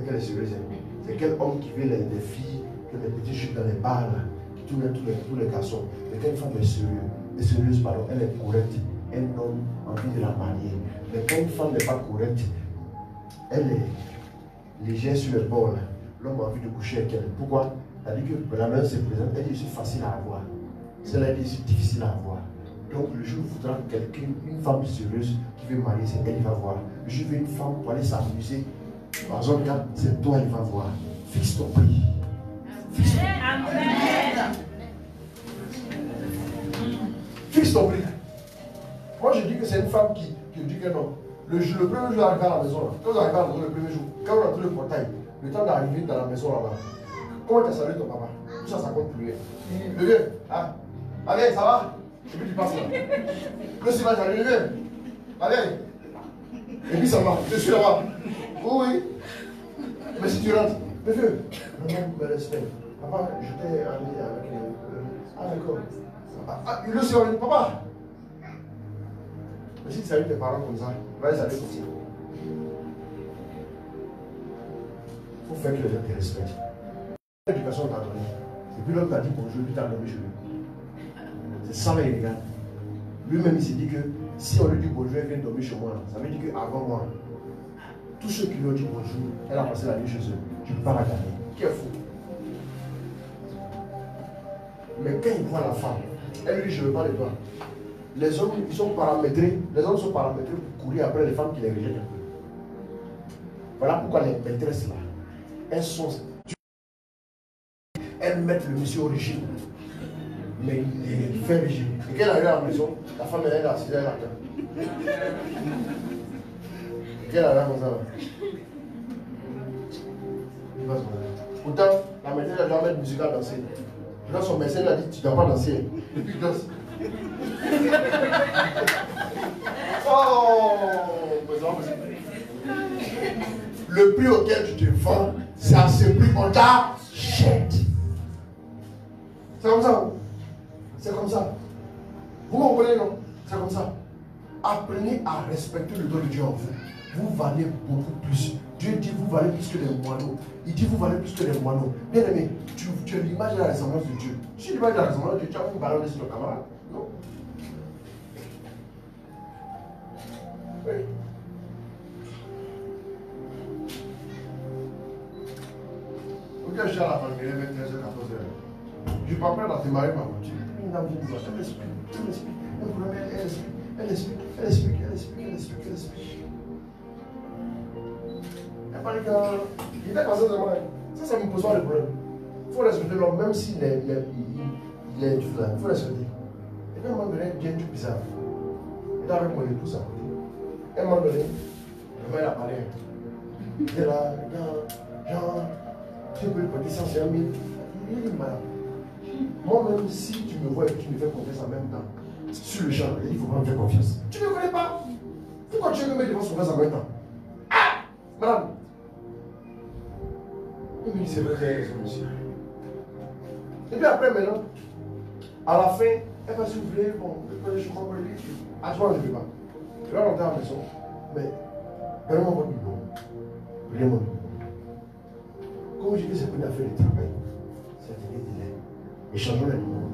Qu'elle est sérieuse. C'est quel homme qui veut les filles, les petits jupes dans les bars, là, qui tournent tous les garçons. Mais quand une femme est sérieuse, pardon, elle est correcte, un homme a envie de la marier. Mais quand une femme n'est pas correcte, elle est légère sur le bord. L'homme a envie de coucher avec elle. Pourquoi? Elle dit que la main se présente, elle dit je suis facile à avoir. Celle-là dit je suis difficile à avoir. Donc le jour où voudra quelqu'un, une femme sérieuse qui veut marier, c'est elle, il va voir. Le jour où une femme pour aller s'amuser, par zone 4, c'est toi, il va voir. Fixe ton prix. Fixe ton prix. Fixe ton prix. Moi je dis que c'est une femme qui dit que non. Le premier jour d'arriver à la maison, là, quand vous arrivez à la maison le premier jour, quand vous entrez le portail, le temps d'arriver dans la maison là-bas, comment tu as salué ton papa? Tout ça, ça compte plus rien. Le vieux, ah, allez, ça va? Et puis tu passes là. Le silence, allez, vieux, allez. Et puis ça va, je suis là-bas. Oui. Mais si tu rentres, le vieux, maman me respecte. Papa, je t'ai amené avec ah d'accord. Ah, le silence, il dit, papa. Mais si tu salues tes parents comme ça, va les saluer comme ça. Il faut faire que les gens te respectent. L'éducation t'a donné. Et puis l'homme t'a dit bonjour, puis t'a nommé chez lui. C'est ça là, les gars. Lui-même, il s'est dit que si on lui dit bonjour, elle vient dormir chez moi. Ça veut dire qu'avant moi, tous ceux qui lui ont dit bonjour, elle a passé la nuit chez eux. Je ne peux pas la garder. Qui est fou? Mais quand il voit la femme, elle lui dit je ne veux pas les toi. Les hommes, ils sont paramétrés. Les hommes sont paramétrés pour courir après les femmes qui les rejettent un peu. Voilà pourquoi les maîtresses là, elles mettent le monsieur au régime. Mais il fait régime. Et quand elle arrive à la maison, la femme elle est assise, elle attend. Et quand elle arrive comme ça, il passe comme ça. Pourtant, la maîtresse elle doit mettre musique à danser. Là, son médecin a dit tu ne dois pas danser. Et puis il danse. Oh! Le prix auquel tu te vends, c'est à ce prix qu'on t'achète. C'est comme ça. C'est comme ça. Vous comprenez, non? C'est comme ça. Apprenez à respecter le don de Dieu en vous. Vous valez beaucoup plus. Dieu dit vous valez plus que les moineaux. Il dit vous valez plus que les moineaux. Bien aimé, tu es l'image et la ressemblance de Dieu. Si tu es l'image et la ressemblance de Dieu, tu as une ballonner sur ton camarade. Non. Oui. Quand je suis à la famille, il est 13h, 14h. Je ne peux pas prendre la démarrer par voiture. Une dame vient me voir, elle explique. Le problème, elle explique. Elle parle qu'il était comme ça de moi. Ça me pose pas de problème. Il faut respecter l'homme, même s'il est différent. Il faut respecter. Et puis à un moment donné, il y a un truc bizarre. Il est avec mon épouse à côté. À un moment donné, le mec a parlé. Il est là, genre, tu peux porter 150 000. Il est malade. Moi-même, si tu me vois et que tu me fais confiance en même temps, sur le champ, il faut pas me faire confiance. Tu ne me connais pas. Pourquoi tu veux me mettre devant son confiance en même temps? Ah! Madame. Il me dit c'est vrai, monsieur. Et puis après, maintenant, à la fin, elle va s'ouvrir, bon, je crois que lui, à toi, je ne vais pas. Je vais rentrer à la maison, mais donnez-moi votre numéro. Donnez-moi votre numéro. Comme je dis, c'est une affaire de travail. C'est un délai. Échangeons les numéros.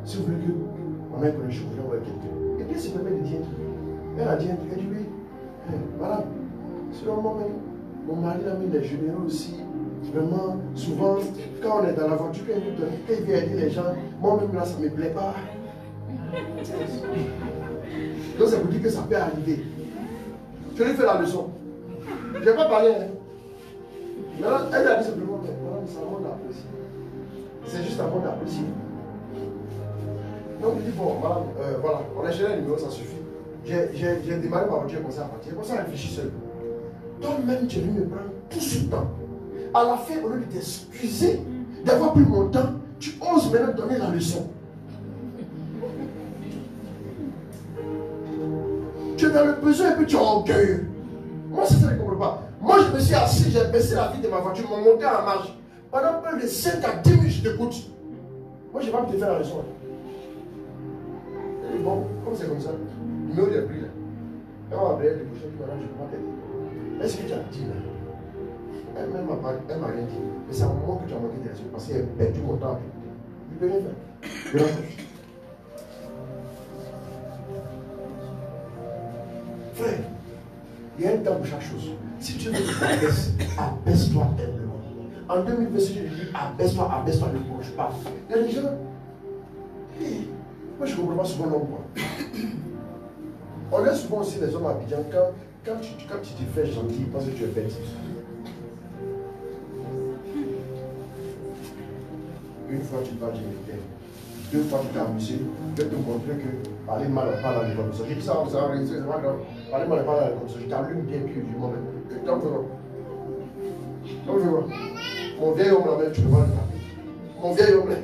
Si vous voulez qu'on ait une connexion, vous envoyez quelqu'un. Et puis, elle se permet de dire, elle a dit un truc, elle dit oui. Voilà. Selon moi-même, mon mari a mis les généraux aussi. Vraiment, souvent, quand on est dans la voiture, quand il vient aider les gens, moi-même là, ça ne me plaît pas. Donc, ça vous dit que ça peut arriver. Je lui fais la leçon. Je n'ai pas parlé. Hein. Maintenant, elle a dit simplement, mais madame, c'est un mot d'apprécier. C'est juste un mot d'apprécier. Donc, il dit, bon, madame, voilà, on a géré le numéro, ça suffit. J'ai démarré ma voiture comme ça à partir. Comme ça, réfléchis seul. Toi-même, tu es venu me prendre tout ce temps. À la fin, au lieu de t'excuser d'avoir pris mon temps, tu oses maintenant donner la leçon. Tu es dans le besoin et puis tu es orgueilleux. Moi, c'est ça que je ne comprends pas. Moi, je me suis assis, j'ai baissé la vitre de ma voiture, je monté à la marche. Pendant plus de 5 à 10 minutes, je t'écoute. Moi, je n'ai pas pu te faire la leçon. Et bon, comme c'est comme ça, le numéro est pris là. Elle m'a appelé, elle m'a dit, je ne peux pas t'aider. Est-ce que tu as dit là? Elle m'a rien dit. Mais c'est à un moment que tu as manqué de respect parce qu'elle a perdu mon temps. Je peux rien faire. Frère, il y a un temps pour chaque chose. Si tu veux que tu abaisses, abaisse-toi humblement. En 2026, je dis abaisse-toi, ne bouge pas. Il y a des gens. Hey, moi je ne comprends pas souvent l'homme. On laisse souvent aussi les hommes habillants quand tu te fais gentil parce que tu es bête. Une fois tu parles du militaire, 2 fois tu t'es amusé, je vais te montrer que parler mal ou pas dans les conditions. J'ai dit ça, c'est pas grave. Parler mal ou pas dans les conditions. Je t'allume bien puis du moment. Donc, mon vieil homme là-bas, tu ne peux pas le frapper. Mon vieil homme là,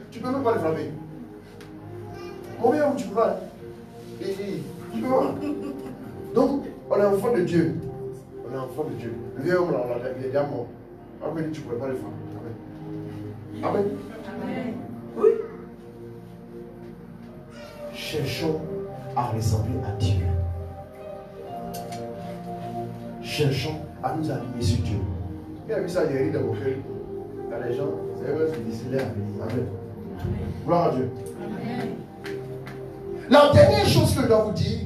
tu ne peux même pas le frapper. Mon vieil homme, tu peux pas. Tu peux pas. Donc, on est enfant de Dieu. On est enfant de Dieu. Le vieil homme là, il est déjà mort. Après, tu ne pourrais pas le frapper. Amen. Amen. Oui. Cherchons à ressembler à Dieu. Cherchons à nous aligner sur Dieu. Qui a vu ça hier dans vos cœurs? Il y a des gens, c'est eux qui décident à venir. Amen. Gloire à Dieu. Amen. La dernière chose que je dois vous dire.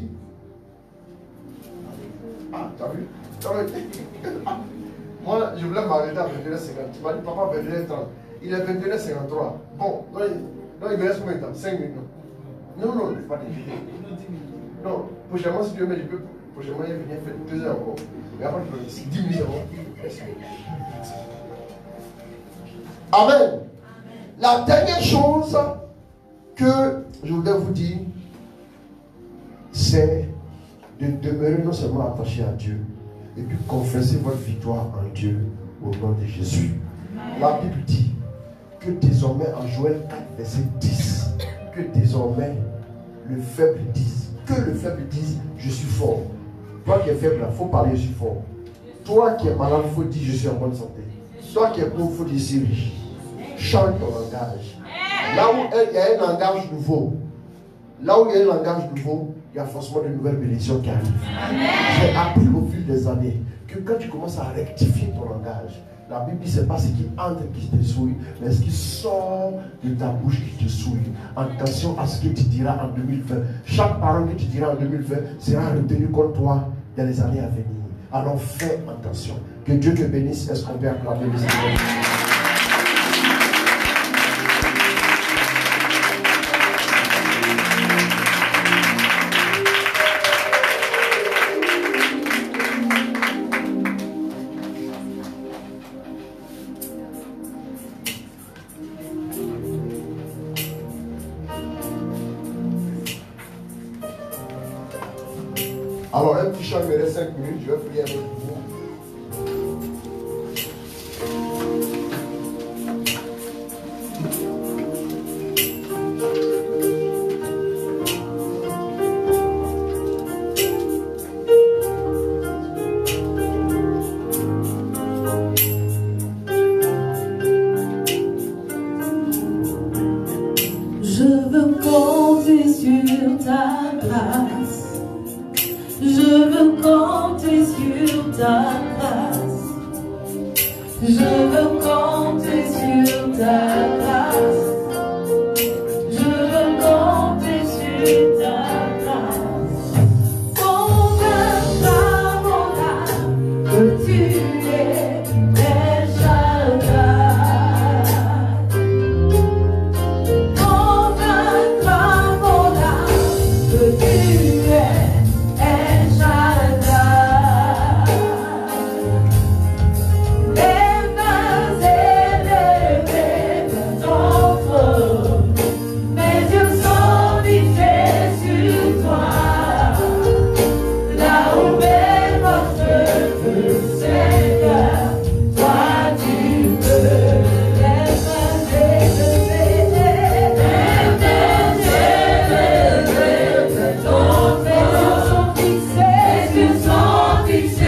Ah, t'as vu? Moi, je voulais m'arrêter à 21h50. Tu m'as dit, papa, 21h30. Il est 21h53. Bon, donc il me reste combien de temps? 5 minutes. Non, non, je ne vais pas t'inviter. Non, prochainement, si Dieu veut, je peux. Prochainement, il vient faire 2 heures encore. Mais après, je peux 10 minutes avant. Amen. La dernière chose que je voulais vous dire, c'est de demeurer non seulement attaché à Dieu, et puis confesser votre victoire en Dieu au nom de Jésus. La Bible dit que désormais, en Joël 4, verset 10, que désormais le faible dise, je suis fort. Toi qui es faible, il faut parler, je suis fort. Toi qui es malade, il faut dire, je suis en bonne santé. Toi qui es pauvre, il faut dire, je suis riche. Change ton langage. Là où il y a un langage nouveau, il y a forcément de nouvelles bénédictions qui arrivent. J'ai appris au fil des années que quand tu commences à rectifier ton langage, la Bible dit, ce n'est pas ce qui entre qui te souille, mais ce qui sort de ta bouche qui te souille. Attention à ce que tu diras en 2020. Chaque parole que tu diras en 2020 sera retenue contre toi dans les années à venir. Alors fais attention. Que Dieu te bénisse. Est-ce qu'on peut acclamer le Seigneur? Alors, un petit chant, il me reste 5 minutes, je vais prier avec vous. Je veux compter sur ta grâce. Je veux compter sur ta grâce. Je veux compter sur ta grâce. Je veux compter sur ta grâce. Convaincre mon âme que tu es El Shaddai. Convaincre mon âme que tu es El Shaddai. Les mains élevées vers ton trône, mes yeux sont fixés sur toi. Là où est votre feu, Seigneur, toi tu peux. Les mains élevées vers ton trône, mes yeux sont fixés